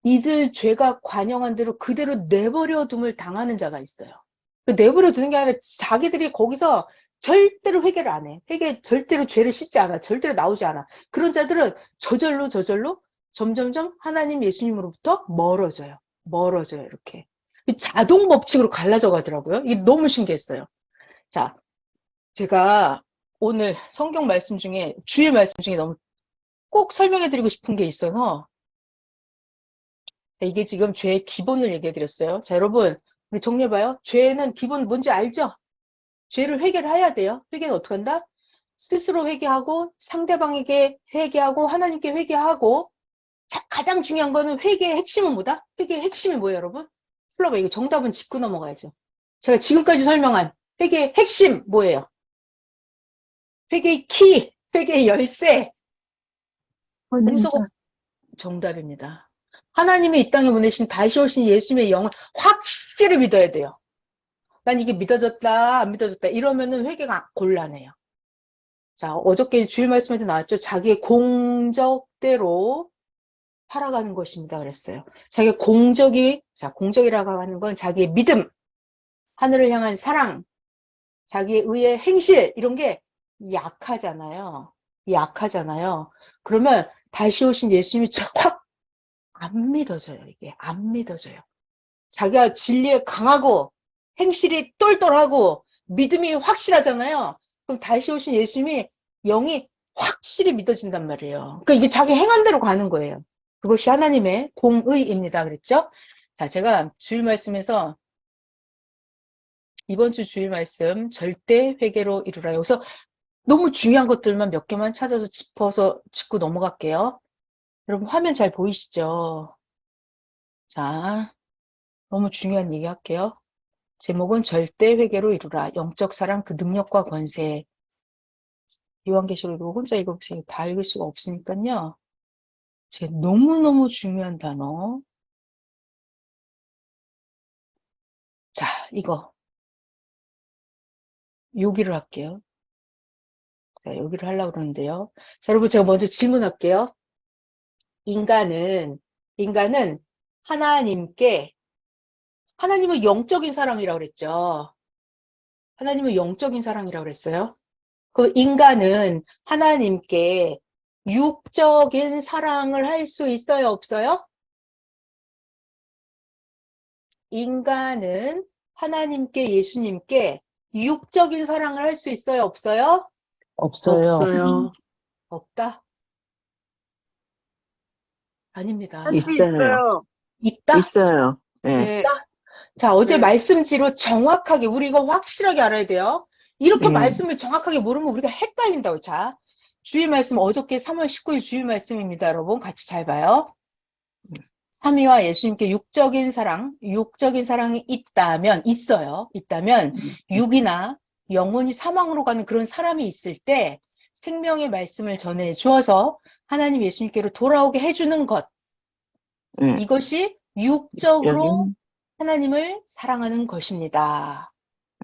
이들 죄가 관영한 대로 그대로 내버려 둠을 당하는 자가 있어요. 내버려 두는 게 아니라 자기들이 거기서 절대로 회개를 안 해. 절대로 죄를 씻지 않아. 절대로 나오지 않아. 그런 자들은 저절로 점점점 하나님 예수님으로부터 멀어져요, 이렇게. 자동 법칙으로 갈라져 가더라고요. 이게 너무 신기했어요. 자, 제가 오늘 성경 말씀 중에, 주일 말씀 중에 너무 꼭 설명해 드리고 싶은 게 있어서 이게 지금 죄의 기본을 얘기해 드렸어요. 자, 여러분, 우리 정리해봐요. 죄는 기본 뭔지 알죠? 죄를 회개를 해야 돼요. 회개는 어떻게 한다? 스스로 회개하고, 상대방에게 회개하고, 하나님께 회개하고, 자, 가장 중요한 거는 회개의 핵심은 뭐다? 회개의 핵심이 뭐예요, 여러분? 풀러봐. 이거 정답은 짚고 넘어가야죠. 제가 지금까지 설명한 회개의 핵심 뭐예요? 회개의 키, 회개의 열쇠, 선행자. 금속 정답입니다. 하나님이 이 땅에 보내신 다시 오신 예수님의 영을 확실히 믿어야 돼요. 난 이게 믿어졌다, 안 믿어졌다. 이러면은 회개가 곤란해요. 자, 어저께 주일 말씀에도 나왔죠. 자기의 공적대로 살아가는 것입니다. 그랬어요. 자기의 공적이라고 하는 건 자기의 믿음, 하늘을 향한 사랑, 자기의 의의 행실, 이런 게 약하잖아요. 그러면 다시 오신 예수님이 확 안 믿어져요. 이게 안 믿어져요. 자기가 진리에 강하고 행실이 똘똘하고 믿음이 확실하잖아요. 그럼 다시 오신 예수님이 영이 확실히 믿어진단 말이에요. 그러니까 이게 자기 행한 대로 가는 거예요. 그것이 하나님의 공의입니다. 그랬죠? 자, 제가 주일 말씀에서 이번 주 주일 말씀 절대 회개로 이루라. 여기서 너무 중요한 것들만 몇 개만 찾아서 짚고 넘어갈게요. 여러분 화면 잘 보이시죠? 자, 너무 중요한 얘기 할게요. 제목은 절대 회개로 이루라. 영적 사랑 그 능력과 권세. 요한계시록 혼자 읽어보세요. 다 읽을 수가 없으니까요. 제 너무너무 중요한 단어. 자, 이거. 여기를 할게요. 자, 여기를 하려고 그러는데요. 자, 여러분 제가 먼저 질문할게요. 인간은 하나님은 영적인 사랑이라고 그랬죠. 하나님은 영적인 사랑이라고 그랬어요. 그 인간은 하나님께 육적인 사랑을 할 수 있어요, 없어요? 인간은 하나님께, 예수님께 육적인 사랑을 할 수 있어요, 없어요? 없어요. 없어요. 없다? 아닙니다. 할 수 있어요. 있어요. 있다? 있어요. 네. 네. 자, 어제 네. 말씀지로 정확하게, 우리 이거 확실하게 알아야 돼요. 이렇게 네. 말씀을 정확하게 모르면 우리가 헷갈린다고. 자, 주일 말씀, 어저께 3월 19일 주일 말씀입니다, 여러분. 같이 잘 봐요. 삼위와 예수님께 육적인 사랑이 있다면, 육이나 영혼이 사망으로 가는 그런 사람이 있을 때 생명의 말씀을 전해 주어서 하나님 예수님께로 돌아오게 해주는 것. 네. 이것이 육적으로 여기. 하나님을 사랑하는 것입니다.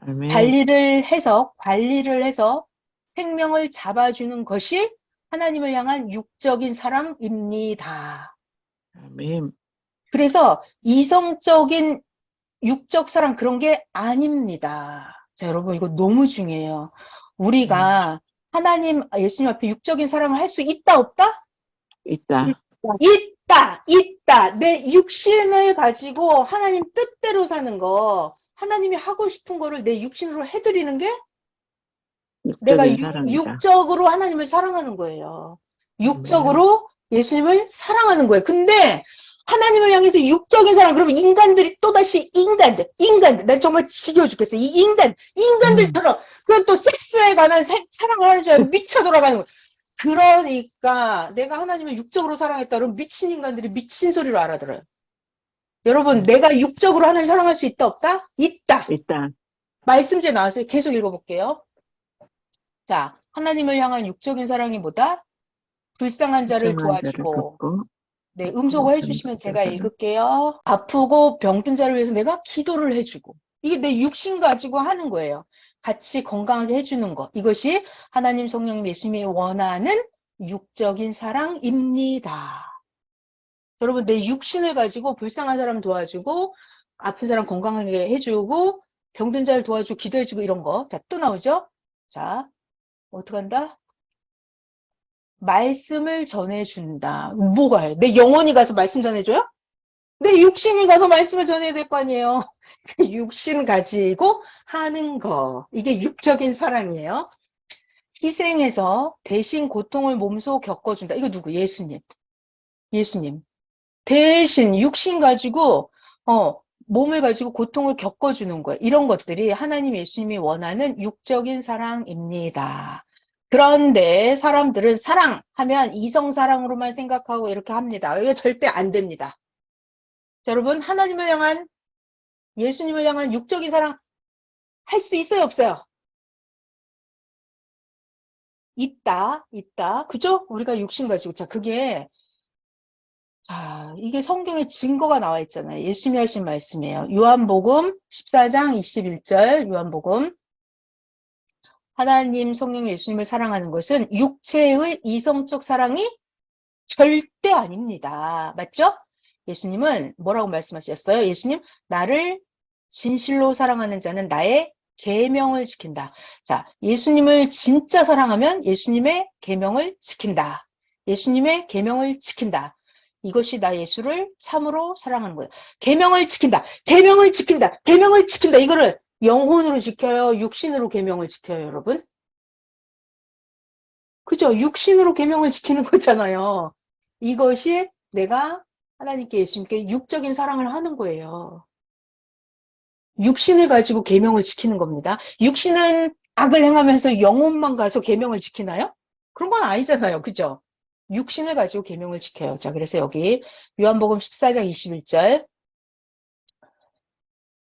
아멘. 관리를 해서 생명을 잡아주는 것이 하나님을 향한 육적인 사랑입니다. 아멘. 그래서 이성적인 육적 사랑 그런 게 아닙니다. 자, 여러분 이거 너무 중요해요. 우리가 하나님, 예수님 앞에 육적인 사랑을 할 수 있다, 없다? 있다. 있다, 있다. 내 육신을 가지고 하나님 뜻대로 사는 거, 하나님이 하고 싶은 거를 내 육신으로 해드리는 게 내가 육적인 사랑이다. 육적으로 하나님을 사랑하는 거예요. 아멘. 육적으로 예수님을 사랑하는 거예요. 근데 하나님을 향해서 육적인 사랑, 그러면 인간들이 또다시 인간들, 난 정말 지겨워 죽겠어. 이 인간들처럼, 그럼 또 섹스에 관한 사랑을 하는 줄 알고 미쳐 돌아가는 거예요. 그러니까 내가 하나님을 육적으로 사랑했다 그러면 미친 인간들이 미친 소리로 알아들어요. 여러분, 내가 육적으로 하나님을 사랑할 수 있다, 없다? 있다. 있다. 말씀지에 나왔어요. 계속 읽어볼게요. 자, 하나님을 향한 육적인 사랑이 뭐다? 불쌍한 자를 불쌍한 자를 도와주고. 돕고 네, 음소거 해주시면 제가 읽을게요. 아프고 병든 자를 위해서 내가 기도를 해주고. 이게 내 육신 가지고 하는 거예요. 같이 건강하게 해주는 거. 이것이 하나님, 성령님, 예수님이 원하는 육적인 사랑입니다. 여러분, 내 육신을 가지고 불쌍한 사람 도와주고, 아픈 사람 건강하게 해주고, 병든 자를 도와주고, 기도해주고, 이런 거. 자, 또 나오죠? 자, 어떡한다? 말씀을 전해준다. 뭐가요? 내 영혼이 가서 말씀 전해줘요? 내 육신이 가서 말씀을 전해야 될 거 아니에요. 육신 가지고 하는 거. 이게 육적인 사랑이에요. 희생해서 대신 고통을 몸소 겪어준다. 이거 누구? 예수님. 예수님. 대신 육신 가지고 몸을 가지고 고통을 겪어주는 거예요. 이런 것들이 하나님 예수님이 원하는 육적인 사랑입니다. 그런데 사람들은 사랑하면 이성사랑으로만 생각하고 이렇게 합니다. 이거 절대 안 됩니다. 자, 여러분, 하나님을 향한, 예수님을 향한 육적인 사랑 할 수 있어요, 없어요? 있다. 그죠? 우리가 육신 가지고. 자, 이게 성경에 증거가 나와 있잖아요. 예수님이 하신 말씀이에요. 요한복음 14장 21절, 요한복음. 하나님, 성령, 예수님을 사랑하는 것은 육체의 이성적 사랑이 절대 아닙니다. 맞죠? 예수님은 뭐라고 말씀하셨어요? 예수님, 나를 진실로 사랑하는 자는 나의 계명을 지킨다. 자, 예수님을 진짜 사랑하면 예수님의 계명을 지킨다. 예수님의 계명을 지킨다. 이것이 나 예수를 참으로 사랑하는 거예요. 계명을 지킨다. 계명을 지킨다. 계명을 지킨다. 이거를 영혼으로 지켜요? 육신으로 계명을 지켜요, 여러분? 그죠? 육신으로 계명을 지키는 거잖아요. 이것이 내가 하나님께 예수님께 육적인 사랑을 하는 거예요. 육신을 가지고 계명을 지키는 겁니다. 육신은 악을 행하면서 영혼만 가서 계명을 지키나요? 그런 건 아니잖아요. 그죠? 육신을 가지고 계명을 지켜요. 자, 그래서 여기 요한복음 14장 21절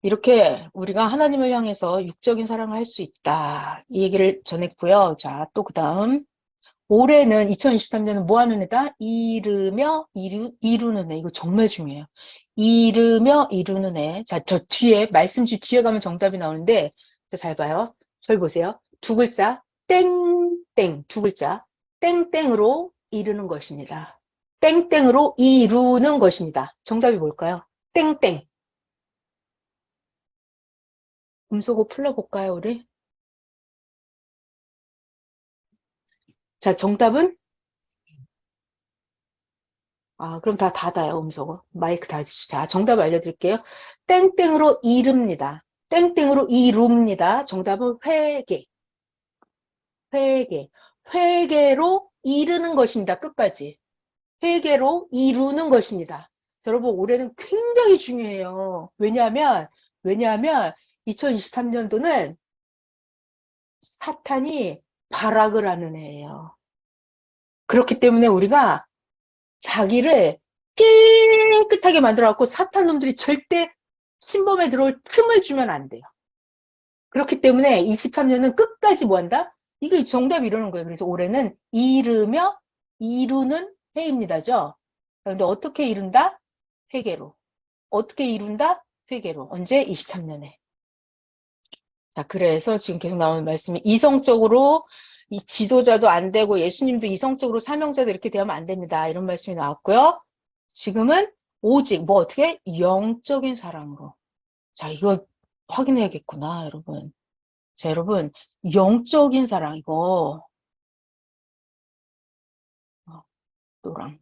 이렇게 우리가 하나님을 향해서 육적인 사랑을 할 수 있다. 이 얘기를 전했고요. 자, 또 그 다음 올해는 2023년은 뭐 하는 해다? 이루는 해. 이거 정말 중요해요. 이르며 이루는 해. 자, 저 뒤에 말씀지 뒤에 가면 정답이 나오는데 잘 봐요. 저기 보세요. 두 글자 땡땡 두 글자 땡땡으로 이루는 것입니다. 땡땡으로 이루는 것입니다. 정답이 뭘까요? 땡땡. 음소거 풀러볼까요, 우리? 자, 정답은 그럼 다 닫아요, 음소거. 마이크 닫으시죠. 자, 정답 알려드릴게요. 땡땡으로 이릅니다. 땡땡으로 이룹니다. 정답은 회개. 회개. 회개로 이르는 것입니다. 끝까지. 회개로 이루는 것입니다. 여러분, 올해는 굉장히 중요해요. 왜냐하면 2023년도는 사탄이 발악을 하는 해예요. 그렇기 때문에 우리가 자기를 깨끗하게 만들어갖고 사탄 놈들이 절대 침범에 들어올 틈을 주면 안 돼요. 그렇기 때문에 23년은 끝까지 뭐 한다? 이게 정답이 이러는 거예요. 그래서 올해는 이르며 이루는 해입니다죠. 그런데 어떻게 이룬다? 회개로. 어떻게 이룬다? 회개로. 언제? 23년에. 자, 그래서 지금 계속 나오는 말씀이 이성적으로 이 지도자도 안 되고 예수님도 이성적으로 사명자도 이렇게 되면 안 됩니다. 이런 말씀이 나왔고요. 지금은 오직 뭐 어떻게 영적인 사랑으로. 자, 이거 확인해야겠구나, 여러분. 자, 여러분, 영적인 사랑 이거 노랑.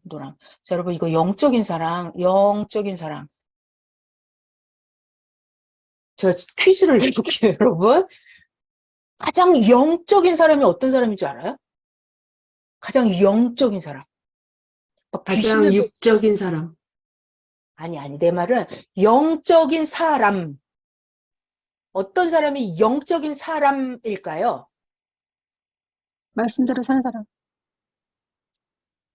자, 여러분 이거 영적인 사랑. 제가 퀴즈를 내볼게요, 여러분. 가장 영적인 사람이 어떤 사람인 줄 알아요? 가장 영적인 사람. 막 가장 귀신을 육적인 사람. 아니, 내 말은 영적인 사람. 어떤 사람이 영적인 사람일까요? 말씀대로 사는 사람.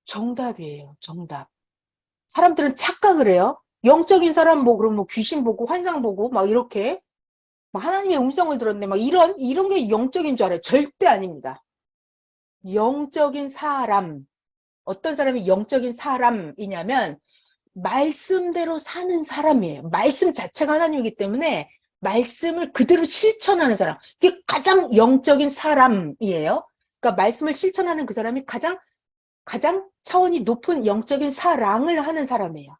정답이에요, 정답. 사람들은 착각을 해요. 영적인 사람 뭐 그럼 뭐 귀신 보고 환상 보고 막 이렇게 막 하나님의 음성을 들었네 막 이런 게 영적인 줄 알아요. 절대 아닙니다. 영적인 사람. 어떤 사람이 영적인 사람이냐면 말씀대로 사는 사람이에요. 말씀 자체가 하나님이기 때문에 말씀을 그대로 실천하는 사람. 그게 가장 영적인 사람이에요. 그러니까 말씀을 실천하는 그 사람이 가장 차원이 높은 영적인 사랑을 하는 사람이에요.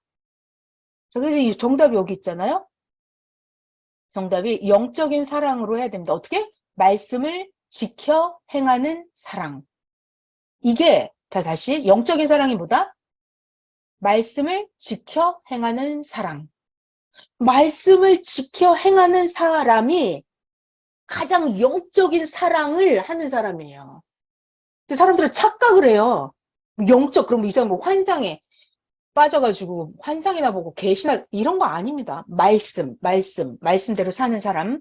자, 그래서 이 정답이 여기 있잖아요. 정답이 영적인 사랑으로 해야 됩니다. 어떻게? 말씀을 지켜 행하는 사랑. 이게 다시 영적인 사랑이 뭐다? 말씀을 지켜 행하는 사랑. 말씀을 지켜 행하는 사람이 가장 영적인 사랑을 하는 사람이에요. 근데 사람들은 착각을 해요. 그럼 이 사람 뭐 환상에 빠져가지고 환상이나 보고 계시나 이런 거 아닙니다. 말씀대로 사는 사람.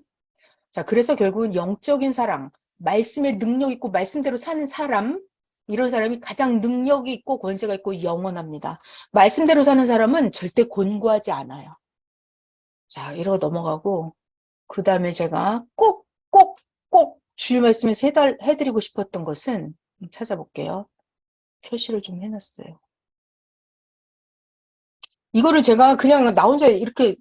자, 그래서 결국은 영적인 사랑, 말씀에 능력 있고 말씀대로 사는 사람, 이런 사람이 가장 능력이 있고 권세가 있고 영원합니다. 말씀대로 사는 사람은 절대 곤고하지 않아요. 자, 이러고 넘어가고 그 다음에 제가 꼭 주일 말씀에서 해드리고 싶었던 것은 찾아볼게요. 표시를 좀 해놨어요. 이거를 제가 그냥 나 혼자 이렇게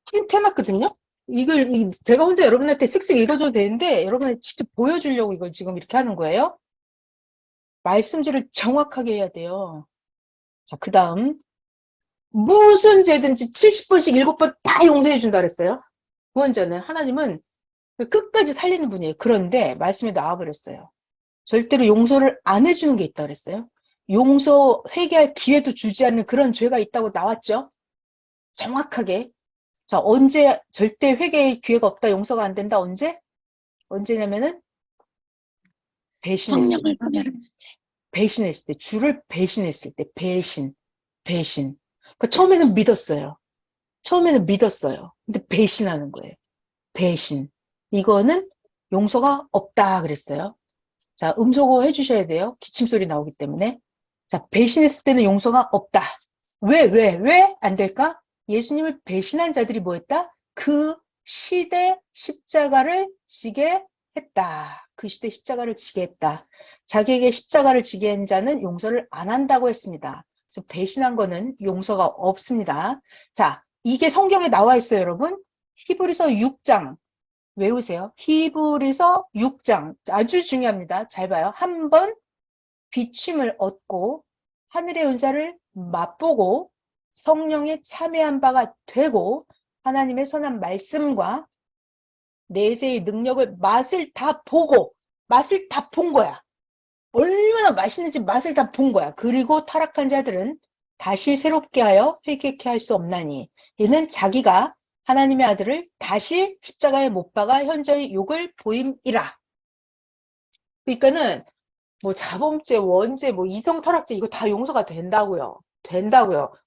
프린트 해놨거든요. 이걸 제가 혼자 여러분한테 쓱쓱 읽어줘도 되는데 여러분한테 직접 보여주려고 이걸 지금 이렇게 하는 거예요. 말씀지를 정확하게 해야 돼요. 자, 그 다음 무슨 죄든지 70번씩 7번 다 용서해 준다 그랬어요. 구원자는 하나님은 끝까지 살리는 분이에요. 그런데 말씀에 나와버렸어요. 절대로 용서를 안 해주는 게 있다 그랬어요. 용서, 회개할 기회도 주지 않는 그런 죄가 있다고 나왔죠. 정확하게. 자, 언제 절대 회개의 기회가 없다, 용서가 안 된다, 언제냐면은 배신했을 성령을 때. 보내는 주를 배신했을 때, 배신. 그 처음에는 믿었어요. 근데 배신하는 거예요. 배신. 이거는 용서가 없다 그랬어요. 자, 음소거 해주셔야 돼요. 기침소리 나오기 때문에. 자, 배신했을 때는 용서가 없다. 왜 안 될까? 예수님을 배신한 자들이 뭐 했다? 그 시대 십자가를 지게 했다. 그 시대 십자가를 지게 했다. 자기에게 십자가를 지게 한 자는 용서를 안 한다고 했습니다. 그래서 배신한 거는 용서가 없습니다. 자, 이게 성경에 나와 있어요, 여러분. 히브리서 6장. 외우세요. 히브리서 6장. 아주 중요합니다. 잘 봐요. 한 번 비춤을 얻고 하늘의 은사를 맛보고 성령에 참여한 바가 되고 하나님의 선한 말씀과 내세의 능력을 맛을 다 본 거야. 얼마나 맛있는지 맛을 다 본 거야. 그리고 타락한 자들은 다시 새롭게 하여 회개케 할 수 없나니 이는 자기가 하나님의 아들을 다시 십자가에 못 박아 현저히 욕을 보임이라. 그러니까는 뭐 자범죄, 원죄, 뭐 이성타락죄 이거 다 용서가 된다고요.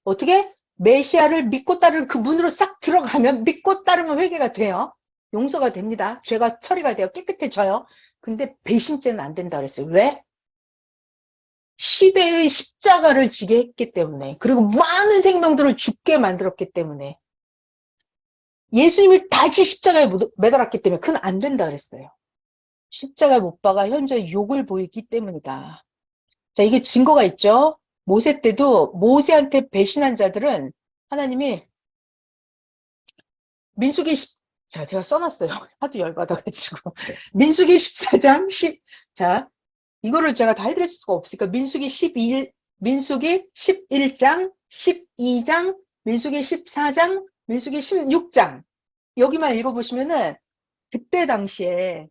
어떻게? 메시아를 믿고 따르는 그 문으로 싹 들어가면 믿고 따르면 회개가 돼요. 용서가 됩니다. 죄가 처리가 돼요. 깨끗해져요. 근데 배신죄는 안 된다 그랬어요. 왜? 시대의 십자가를 지게 했기 때문에 그리고 많은 생명들을 죽게 만들었기 때문에 예수님을 다시 십자가에 매달았기 때문에 그건 안 된다 그랬어요. 십자가에 못 박아 현재 욕을 보이기 때문이다. 자, 이게 증거가 있죠. 모세 때도 모세한테 배신한 자들은 하나님이 자, 제가 써놨어요. 하도 열받아가지고. 민수기 14장 자, 이거를 제가 다 해드릴 수가 없으니까 민수기 11장, 12장, 민수기 14장, 민수기 16장 여기만 읽어보시면은 그때 당시에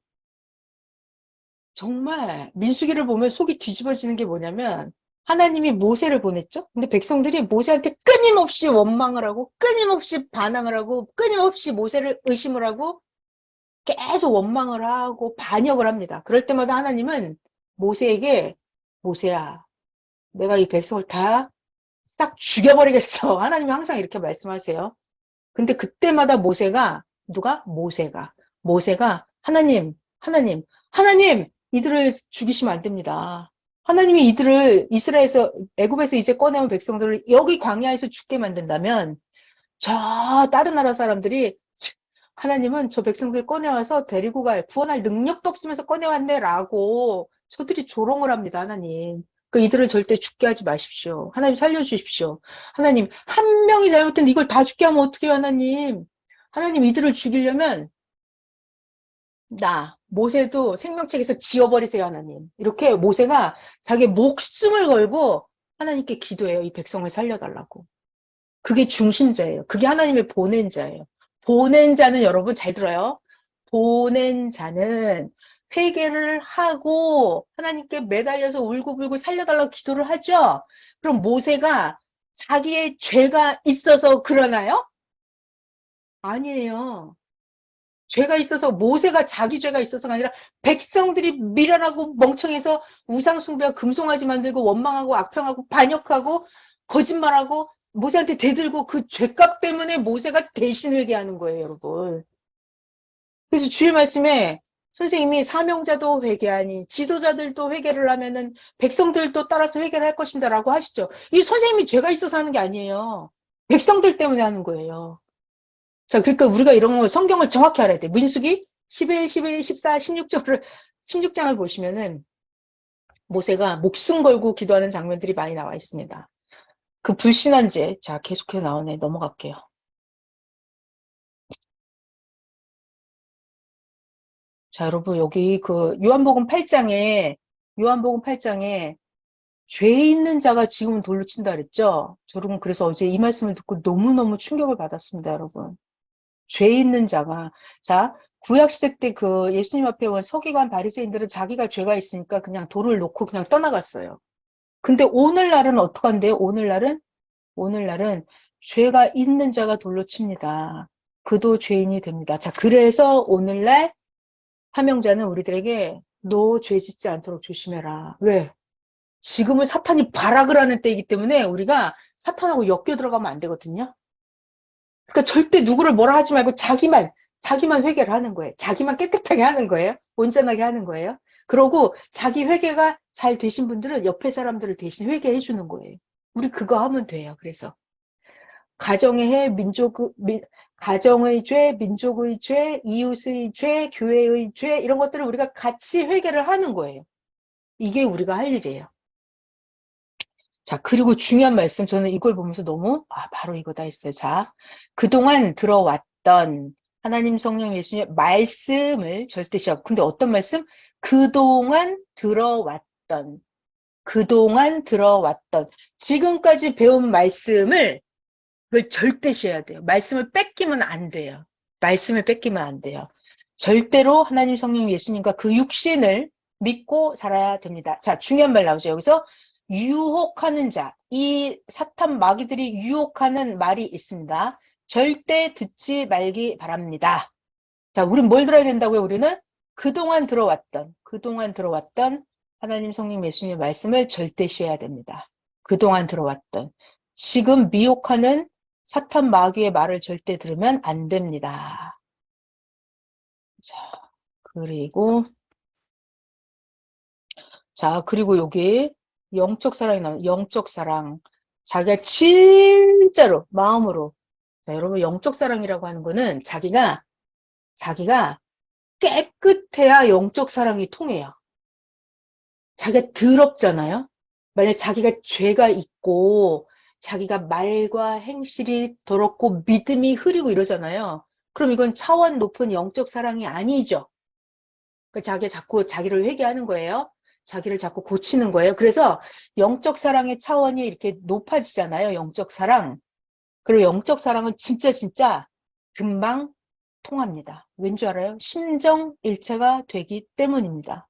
정말 민수기를 보면 속이 뒤집어지는 게 뭐냐면 하나님이 모세를 보냈죠. 근데 백성들이 모세한테 끊임없이 원망을 하고 끊임없이 반항을 하고 끊임없이 모세를 의심을 하고 계속 원망을 하고 반역을 합니다. 그럴 때마다 하나님은 모세에게 모세야, 내가 이 백성을 다 싹 죽여버리겠어. 하나님이 항상 이렇게 말씀하세요. 근데 그때마다 모세가 하나님, 이들을 죽이시면 안 됩니다. 하나님이 이들을 애굽에서 이제 꺼내온 백성들을 여기 광야에서 죽게 만든다면 저 다른 나라 사람들이 하나님은 저 백성들 꺼내와서 데리고 구원할 능력도 없으면서 꺼내왔네 라고 저들이 조롱을 합니다. 하나님. 이들을 절대 죽게 하지 마십시오. 하나님 살려주십시오. 하나님, 한 명이 잘못했는데 이걸 다 죽게 하면 어떡해요, 하나님. 하나님 이들을 죽이려면 모세도 생명책에서 지워버리세요, 하나님. 이렇게 모세가 자기 목숨을 걸고 하나님께 기도해요. 이 백성을 살려달라고. 그게 중심자예요. 그게 하나님의 보낸 자예요. 보낸 자는 여러분 잘 들어요. 보낸 자는 회개를 하고 하나님께 매달려서 울고불고 살려달라고 기도를 하죠. 그럼 모세가 자기의 죄가 있어서 그러나요? 아니에요. 죄가 있어서 모세가 자기 죄가 있어서가 아니라 백성들이 미련하고 멍청해서 우상숭배하고 금송아지 만들고 원망하고 악평하고 반역하고 거짓말하고 모세한테 대들고 그 죄값 때문에 모세가 대신 회개하는 거예요, 여러분. 그래서 주일 말씀에 선생님이 사명자도 회개하니 지도자들도 회개를 하면은 백성들도 따라서 회개를 할 것입니다 라고 하시죠. 이 선생님이 죄가 있어서 하는 게 아니에요. 백성들 때문에 하는 거예요. 자, 그러니까 우리가 이런 걸 성경을 정확히 알아야 돼. 민수기 11, 12, 14, 16장을 보시면은 모세가 목숨 걸고 기도하는 장면들이 많이 나와 있습니다. 그 불신한 죄, 자, 계속해서 나오네. 넘어갈게요. 자, 여러분, 여기 요한복음 8장에 죄 있는 자가 지금은 돌로 친다 그랬죠? 여러분, 그래서 어제 이 말씀을 듣고 너무너무 충격을 받았습니다, 여러분. 죄 있는 자가. 자, 구약시대 때 예수님 앞에 온 서기관 바리새인들은 자기가 죄가 있으니까 그냥 돌을 놓고 그냥 떠나갔어요. 근데 오늘날은 어떡한데요? 오늘날은 죄가 있는 자가 돌로 칩니다. 그도 죄인이 됩니다. 자, 그래서 오늘날 사명자는 우리들에게 너 죄 짓지 않도록 조심해라. 왜? 지금은 사탄이 발악을 하는 때이기 때문에 우리가 사탄하고 엮여 들어가면 안 되거든요. 그러니까 절대 누구를 뭐라 하지 말고 자기만 회개를 하는 거예요. 자기만 깨끗하게 하는 거예요. 온전하게 하는 거예요. 그러고 자기 회개가 잘 되신 분들은 옆에 사람들을 대신 회개해 주는 거예요. 우리 그거 하면 돼요. 그래서 가정의 죄, 민족의 죄, 이웃의 죄, 교회의 죄 이런 것들을 우리가 같이 회개를 하는 거예요. 이게 우리가 할 일이에요. 자, 그리고 중요한 말씀, 저는 이걸 보면서 너무, 바로 이거다 했어요. 자, 그동안 들어왔던 하나님 성령 예수님의 말씀을 절대시하고, 근데 어떤 말씀? 그동안 들어왔던, 지금까지 배운 말씀을, 그걸 절대시해야 돼요. 말씀을 뺏기면 안 돼요. 절대로 하나님 성령 예수님과 그 육신을 믿고 살아야 됩니다. 자, 중요한 말 나오죠. 여기서 유혹하는 자, 이 사탄 마귀들이 유혹하는 말이 있습니다. 절대 듣지 말기 바랍니다. 자, 우린 뭘 들어야 된다고요? 우리는 그동안 들어왔던 하나님 성령 예수님의 말씀을 절대시해야 됩니다. 그동안 들어왔던 지금 미혹하는 사탄 마귀의 말을 절대 들으면 안 됩니다. 자, 그리고 여기 영적 사랑이 나와요. 영적 사랑. 자기가 진짜로 마음으로. 자, 여러분 영적 사랑이라고 하는 거는 자기가 깨끗해야 영적 사랑이 통해요. 자기가 더럽잖아요. 만약 자기가 죄가 있고 자기가 말과 행실이 더럽고 믿음이 흐리고 이러잖아요. 그럼 이건 차원 높은 영적 사랑이 아니죠. 그러니까 자기가 자꾸 자기를 회개하는 거예요. 자기를 자꾸 고치는 거예요. 그래서 영적 사랑의 차원이 이렇게 높아지잖아요. 영적 사랑. 그리고 영적 사랑은 진짜 금방 통합니다. 왠 줄 알아요? 심정일체가 되기 때문입니다.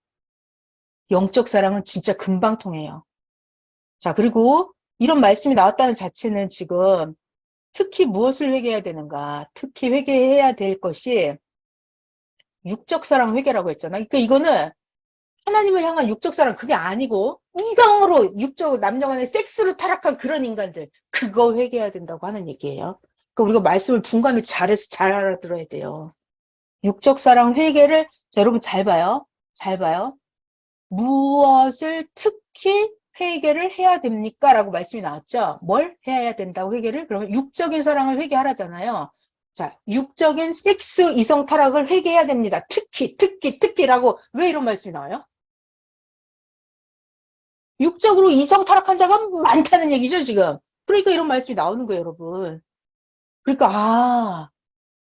영적 사랑은 진짜 금방 통해요. 자, 그리고 이런 말씀이 나왔다는 자체는 지금 특히 무엇을 회개해야 되는가? 특히 회개해야 될 것이 육적 사랑 회개라고 했잖아요. 그러니까 이거는 하나님을 향한 육적 사랑 그게 아니고 이성으로 육적 남녀 간의 섹스로 타락한 그런 인간들 그거 회개해야 된다고 하는 얘기예요. 그러니까 우리가 말씀을 분간을 잘해서 잘 알아들어야 돼요. 육적 사랑 회개를 자, 여러분 잘 봐요. 잘 봐요. 무엇을 특히 회개를 해야 됩니까? 라고 말씀이 나왔죠. 뭘 해야 된다고 회개를? 그러면 육적인 사랑을 회개하라잖아요. 자, 육적인 섹스 이성 타락을 회개해야 됩니다. 특히라고 왜 이런 말씀이 나와요? 육적으로 이성 타락한 자가 많다는 얘기죠, 지금. 그러니까 이런 말씀이 나오는 거예요, 여러분. 그러니까, 아,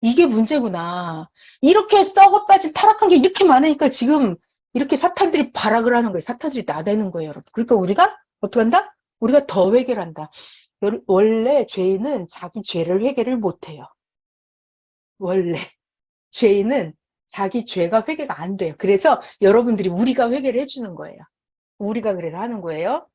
이게 문제구나. 이렇게 썩어 빠진 타락한 게 이렇게 많으니까 지금 이렇게 사탄들이 발악을 하는 거예요. 사탄들이 나대는 거예요, 여러분. 그러니까 우리가 어떻게 한다? 우리가 더 회개를 한다. 원래 죄인은 자기 죄를 회개를 못 해요. 원래. 죄인은 자기 죄가 회개가 안 돼요. 그래서 여러분들이 우리가 회개를 해주는 거예요. 우리가 그래서 하는 거예요.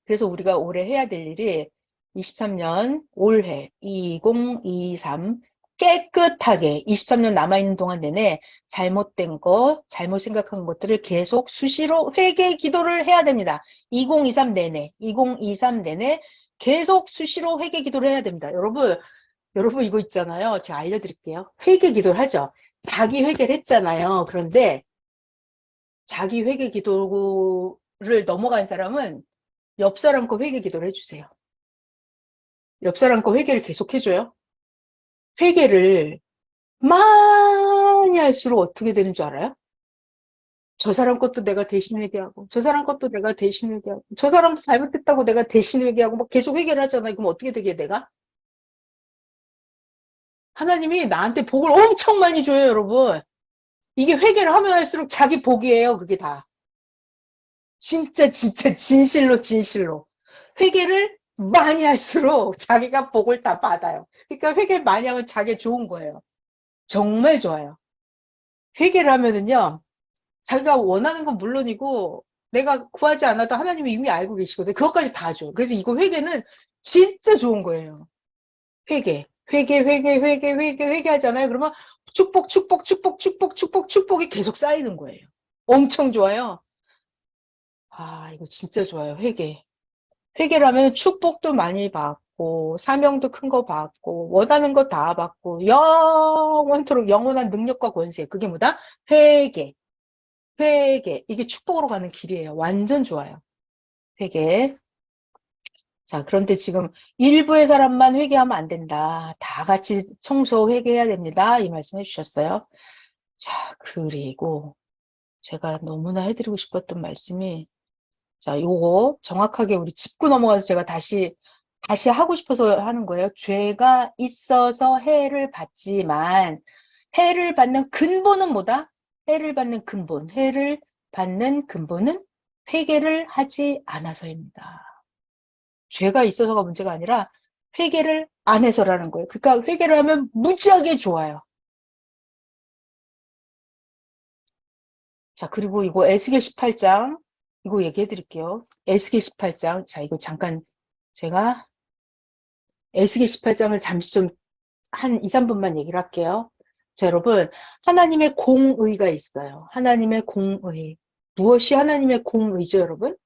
그래서 우리가 올해 해야 될 일이 23년 올해 2023 깨끗하게 23년 남아있는 동안 내내 잘못된 거, 잘못 생각한 것들을 계속 수시로 회개 기도를 해야 됩니다. 2023 내내 계속 수시로 회개 기도를 해야 됩니다. 여러분 이거 있잖아요. 제가 알려드릴게요. 회개 기도를 하죠. 자기 회개를 했잖아요. 그런데 자기 회개 기도를 넘어간 사람은 옆 사람 거 회개 기도를 해주세요. 옆 사람 거 회개를 계속 해줘요. 회개를 많이 할수록 어떻게 되는 줄 알아요? 저 사람 것도 내가 대신 회개하고, 저 사람 것도 내가 대신 회개하고, 저 사람도 잘못했다고 내가 대신 회개하고, 막 계속 회개를 하잖아요. 그럼 어떻게 되게 내가? 하나님이 나한테 복을 엄청 많이 줘요, 여러분. 이게 회개를 하면 할수록 자기 복이에요, 그게 다. 진짜, 진실로. 회개를 많이 할수록 자기가 복을 다 받아요. 그러니까 회개를 많이 하면 자기가 좋은 거예요. 정말 좋아요. 회개를 하면은요, 자기가 원하는 건 물론이고, 내가 구하지 않아도 하나님이 이미 알고 계시거든요. 그것까지 다 줘. 그래서 이거 회개는 진짜 좋은 거예요. 회개하잖아요. 그러면 축복이 계속 쌓이는 거예요. 엄청 좋아요. 아, 이거 진짜 좋아요. 회개를 하면 축복도 많이 받고, 사명도 큰 거 받고, 원하는 거 다 받고, 영원토록 영원한 능력과 권세. 그게 뭐다? 회개. 이게 축복으로 가는 길이에요. 완전 좋아요. 회개. 자, 그런데 지금 일부의 사람만 회개하면 안 된다. 다 같이 청소 회개해야 됩니다. 이 말씀 해주셨어요. 자, 그리고 제가 너무나 해드리고 싶었던 말씀이, 자, 요거 정확하게 우리 짚고 넘어가서 제가 다시 하고 싶어서 하는 거예요. 죄가 있어서 해를 받지만, 해를 받는 근본은 뭐다? 해를 받는 근본은 회개를 하지 않아서입니다. 죄가 있어서가 문제가 아니라 회개를 안 해서라는 거예요. 그러니까 회개를 하면 무지하게 좋아요. 자, 그리고 이거 에스겔 18장, 이거 얘기해 드릴게요. 에스겔 18장. 자, 이거 잠깐 제가 에스겔 18장을 잠시 좀 한 2, 3분만 얘기를 할게요. 자, 여러분, 하나님의 공의가 있어요. 하나님의 공의. 무엇이 하나님의 공의죠, 여러분?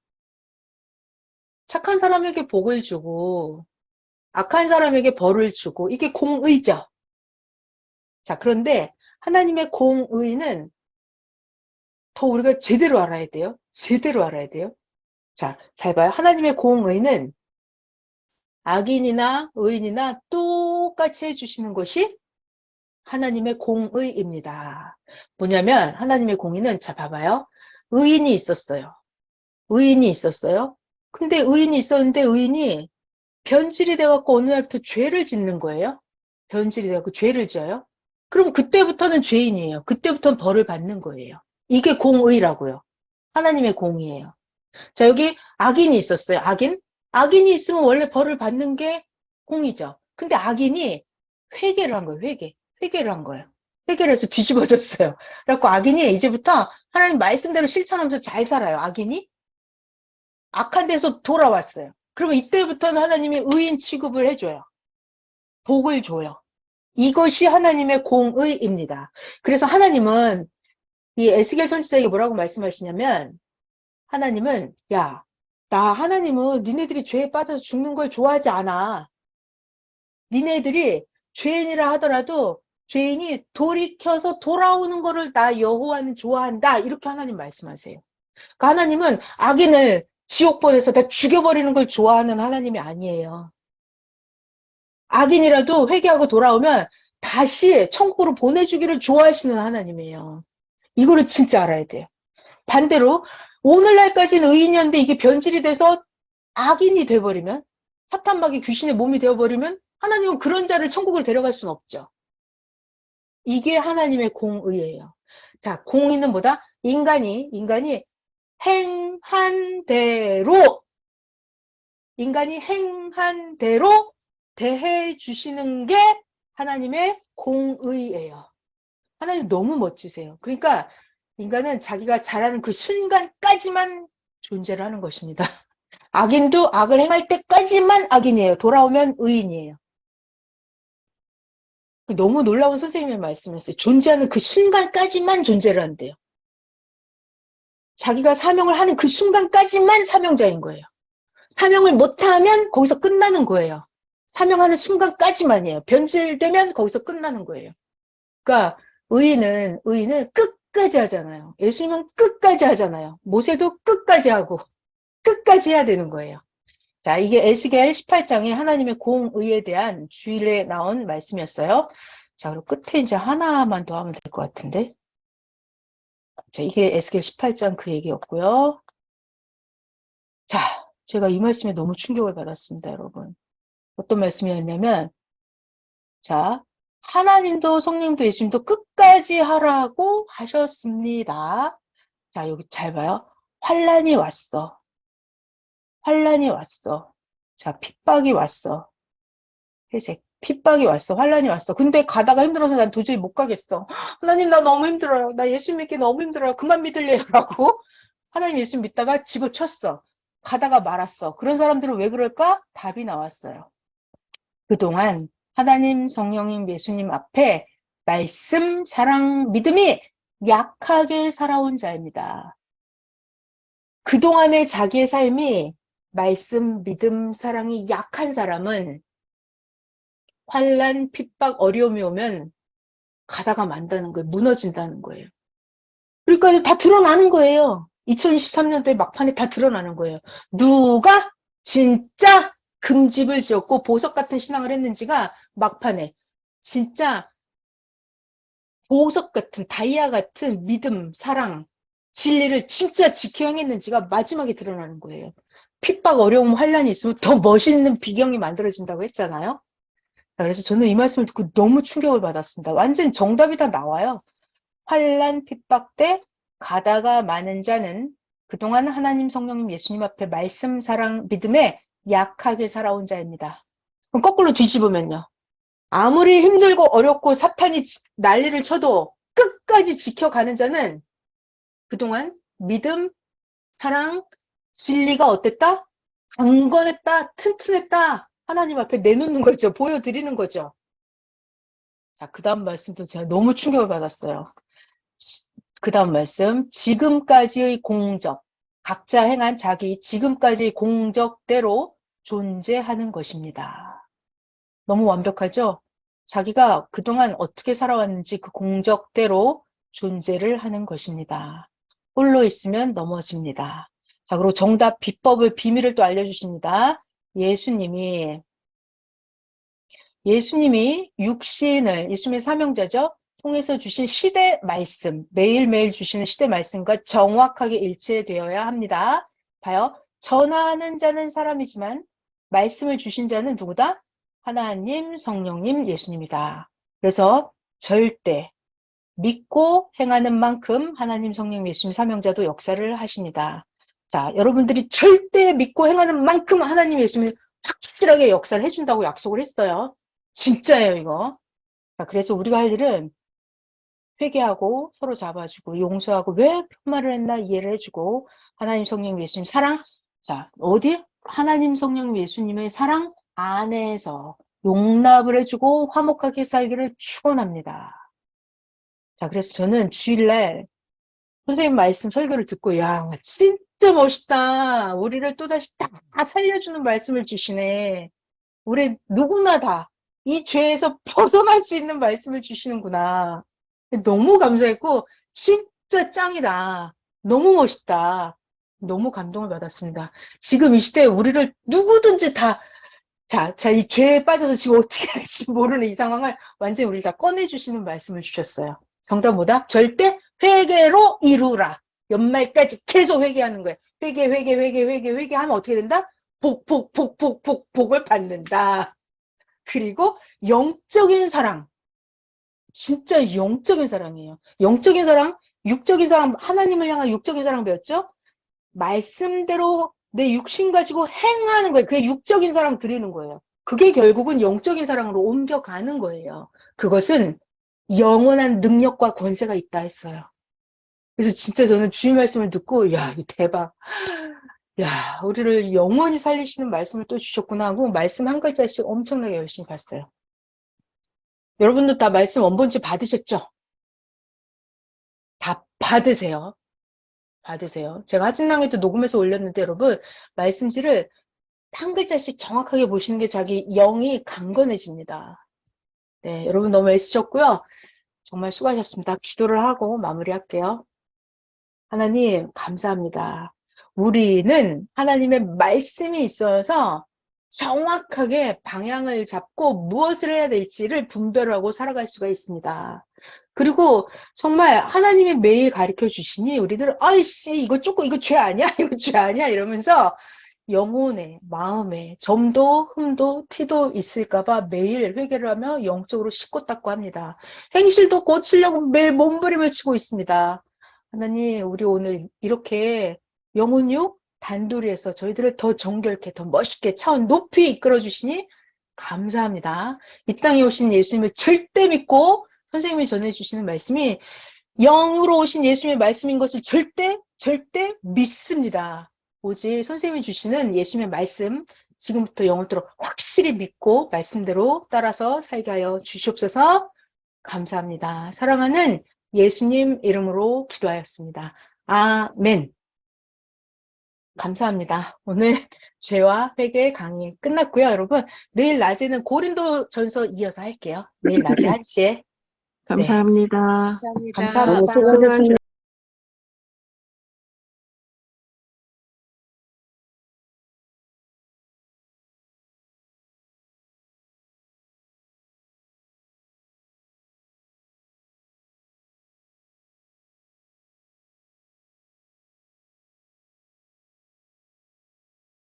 착한 사람에게 복을 주고, 악한 사람에게 벌을 주고, 이게 공의죠. 자, 그런데 하나님의 공의는 더 우리가 제대로 알아야 돼요. 제대로 알아야 돼요. 자, 잘 봐요. 하나님의 공의는 악인이나 의인이나 똑같이 해주시는 것이 하나님의 공의입니다. 뭐냐면 하나님의 공의는 자 봐봐요. 의인이 있었어요. 근데 의인이 있었는데 의인이 변질이 돼갖고 어느 날부터 죄를 짓는 거예요. 변질이 돼갖고 죄를 지어요. 그럼 그때부터는 죄인이에요. 그때부터는 벌을 받는 거예요. 이게 공의라고요. 하나님의 공이에요. 자, 여기 악인이 있었어요. 악인이 있으면 원래 벌을 받는 게 공이죠. 근데 악인이 회개를 한 거예요. 회개를 한 거예요. 회개를 해서 뒤집어졌어요. 그래갖고 악인이 이제부터 하나님 말씀대로 실천하면서 잘 살아요. 악인이 악한 데서 돌아왔어요. 그러면 이때부터는 하나님이 의인 취급을 해줘요. 복을 줘요. 이것이 하나님의 공의입니다. 그래서 하나님은 이 에스겔 선지자에게 뭐라고 말씀하시냐면, 하나님은 야, 나 하나님은 니네들이 죄에 빠져서 죽는 걸 좋아하지 않아. 니네들이 죄인이라 하더라도 죄인이 돌이켜서 돌아오는 거를 나 여호와는 좋아한다. 이렇게 하나님 말씀하세요. 그러니까 하나님은 악인을 지옥 보내서 다 죽여버리는 걸 좋아하는 하나님이 아니에요. 악인이라도 회개하고 돌아오면 다시 천국으로 보내주기를 좋아하시는 하나님이에요. 이거를 진짜 알아야 돼요. 반대로 오늘날까지는 의인이었는데 이게 변질이 돼서 악인이 돼버리면, 사탄막이 귀신의 몸이 되어버리면 하나님은 그런 자를 천국으로 데려갈 수는 없죠. 이게 하나님의 공의예요. 자, 공의는 뭐다? 인간이 행한 대로 대해 주시는 게 하나님의 공의예요. 하나님 너무 멋지세요. 그러니까 인간은 자기가 잘하는 그 순간까지만 존재를 하는 것입니다. 악인도 악을 행할 때까지만 악인이에요. 돌아오면 의인이에요. 너무 놀라운 선생님의 말씀이었어요. 존재하는 그 순간까지만 존재를 한대요. 자기가 사명을 하는 그 순간까지만 사명자인 거예요. 사명을 못하면 거기서 끝나는 거예요. 사명하는 순간까지만이에요. 변질되면 거기서 끝나는 거예요. 그러니까 의인은 끝까지 하잖아요. 예수님은 끝까지 하잖아요. 모세도 끝까지 하고 끝까지 해야 되는 거예요. 자, 이게 에스겔 18장에 하나님의 공의에 대한 주일에 나온 말씀이었어요. 자, 그리고 끝에 이제 하나만 더 하면 될 것 같은데. 자, 이게 에스겔 18장 그 얘기였고요. 자, 제가 이 말씀에 너무 충격을 받았습니다, 여러분. 어떤 말씀이었냐면, 자, 하나님도 성령도 예수님도 끝까지 하라고 하셨습니다. 자, 여기 잘 봐요. 환란이 왔어. 환란이 왔어. 자, 핍박이 왔어. 회색. 핍박이 왔어. 환란이 왔어. 근데 가다가 힘들어서 난 도저히 못 가겠어. 하나님, 나 너무 힘들어요. 나 예수 믿기 너무 힘들어요. 그만 믿을래요. 라고 하나님 예수 믿다가 집어쳤어. 가다가 말았어. 그런 사람들은 왜 그럴까? 답이 나왔어요. 그동안 하나님, 성령님, 예수님 앞에 말씀, 사랑, 믿음이 약하게 살아온 자입니다. 그동안의 자기의 삶이 말씀, 믿음, 사랑이 약한 사람은 환란, 핍박, 어려움이 오면 가다가 만다는 거예요. 무너진다는 거예요. 그러니까 다 드러나는 거예요. 2023년도에 막판에 다 드러나는 거예요. 누가 진짜 금집을 지었고 보석 같은 신앙을 했는지가 막판에 진짜 보석 같은 다이아 같은 믿음, 사랑, 진리를 진짜 지켜 행했는지가 마지막에 드러나는 거예요. 핍박, 어려움, 환란이 있으면 더 멋있는 비경이 만들어진다고 했잖아요. 그래서 저는 이 말씀을 듣고 너무 충격을 받았습니다. 완전 정답이 다 나와요. 환란 핍박 때 가다가 많은 자는 그동안 하나님, 성령님, 예수님 앞에 말씀, 사랑, 믿음에 약하게 살아온 자입니다. 그럼 거꾸로 뒤집으면요. 아무리 힘들고 어렵고 사탄이 난리를 쳐도 끝까지 지켜가는 자는 그동안 믿음, 사랑, 진리가 어땠다? 강건했다, 튼튼했다. 하나님 앞에 내놓는 거죠. 보여드리는 거죠. 자, 그 다음 말씀도 제가 너무 충격을 받았어요. 그 다음 말씀, 지금까지의 공적, 각자 행한 자기 지금까지의 공적대로 존재하는 것입니다. 너무 완벽하죠? 자기가 그동안 어떻게 살아왔는지 그 공적대로 존재를 하는 것입니다. 홀로 있으면 넘어집니다. 자, 그리고 정답, 비법을, 비밀을 또 알려주십니다. 예수님이 예수님의 사명자죠. 통해서 주신 시대 말씀, 매일매일 주시는 시대 말씀과 정확하게 일치되어야 합니다. 봐요. 전하는 자는 사람이지만 말씀을 주신 자는 누구다? 하나님, 성령님, 예수님이다. 그래서 절대 믿고 행하는 만큼 하나님, 성령, 예수님 삼형제도 역사를 하십니다. 자, 여러분들이 절대 믿고 행하는 만큼 하나님, 예수님이 확실하게 역사를 해준다고 약속을 했어요. 진짜예요, 이거. 자, 그래서 우리가 할 일은 회개하고 서로 잡아주고 용서하고 왜 편말을 했나 이해를 해주고 하나님, 성령, 예수님 사랑. 자, 어디? 하나님, 성령, 예수님의 사랑 안에서 용납을 해주고 화목하게 살기를 축원합니다. 자, 그래서 저는 주일날 선생님 말씀 설교를 듣고 야, 진짜 멋있다. 우리를 또다시 다 살려주는 말씀을 주시네. 우리 누구나 다 이 죄에서 벗어날 수 있는 말씀을 주시는구나. 너무 감사했고 진짜 짱이다. 너무 멋있다. 너무 감동을 받았습니다. 지금 이 시대에 우리를 누구든지 다 이 죄에 빠져서 지금 어떻게 할지 모르는 이 상황을 완전히 우리 다 꺼내주시는 말씀을 주셨어요. 정답 뭐다? 절대 회개로 이루라. 연말까지 계속 회개하는 거예요. 회개하면 어떻게 된다? 복을 받는다. 그리고 영적인 사랑. 진짜 영적인 사랑이에요. 영적인 사랑, 육적인 사랑, 하나님을 향한 육적인 사랑 배웠죠? 말씀대로 내 육신 가지고 행하는 거예요. 그게 육적인 사랑 드리는 거예요. 그게 결국은 영적인 사랑으로 옮겨가는 거예요. 그것은 영원한 능력과 권세가 있다 했어요. 그래서 진짜 저는 주의 말씀을 듣고 야, 이거 대박. 야, 우리를 영원히 살리시는 말씀을 또 주셨구나 하고 말씀 한 글자씩 엄청나게 열심히 봤어요. 여러분도 다 말씀 원본지 받으셨죠? 다 받으세요. 받으세요. 제가 하진낭에도 녹음해서 올렸는데 여러분 말씀지를 한 글자씩 정확하게 보시는 게 자기 영이 강건해집니다. 네, 여러분 너무 애쓰셨고요. 정말 수고하셨습니다. 기도를 하고 마무리할게요. 하나님 감사합니다. 우리는 하나님의 말씀이 있어서 정확하게 방향을 잡고 무엇을 해야 될지를 분별하고 살아갈 수가 있습니다. 그리고 정말 하나님이 매일 가르쳐 주시니 우리들 아이씨 이거 조금 이거 죄 아니야? 이거 죄 아니야? 이러면서 영혼에 마음에 점도 흠도 티도 있을까 봐 매일 회개를 하며 영적으로 씻고 닦고 합니다. 행실도 고치려고 매일 몸부림을 치고 있습니다. 하나님 우리 오늘 이렇게 영혼육 단둘이에서 저희들을 더 정결케 더 멋있게 차원 높이 이끌어 주시니 감사합니다. 이 땅에 오신 예수님을 절대 믿고 선생님이 전해주시는 말씀이 영으로 오신 예수님의 말씀인 것을 절대 믿습니다. 오직 선생님이 주시는 예수님의 말씀 지금부터 영원토록 확실히 믿고 말씀대로 따라서 살게 하여 주시옵소서. 감사합니다. 사랑하는 예수님 이름으로 기도하였습니다. 아멘. 감사합니다. 오늘 죄와 회개 강의 끝났고요. 여러분 내일 낮에는 고린도전서 이어서 할게요. 내일 낮에 1시에. 네. 감사합니다. 감사합니다. 수고하셨습니다.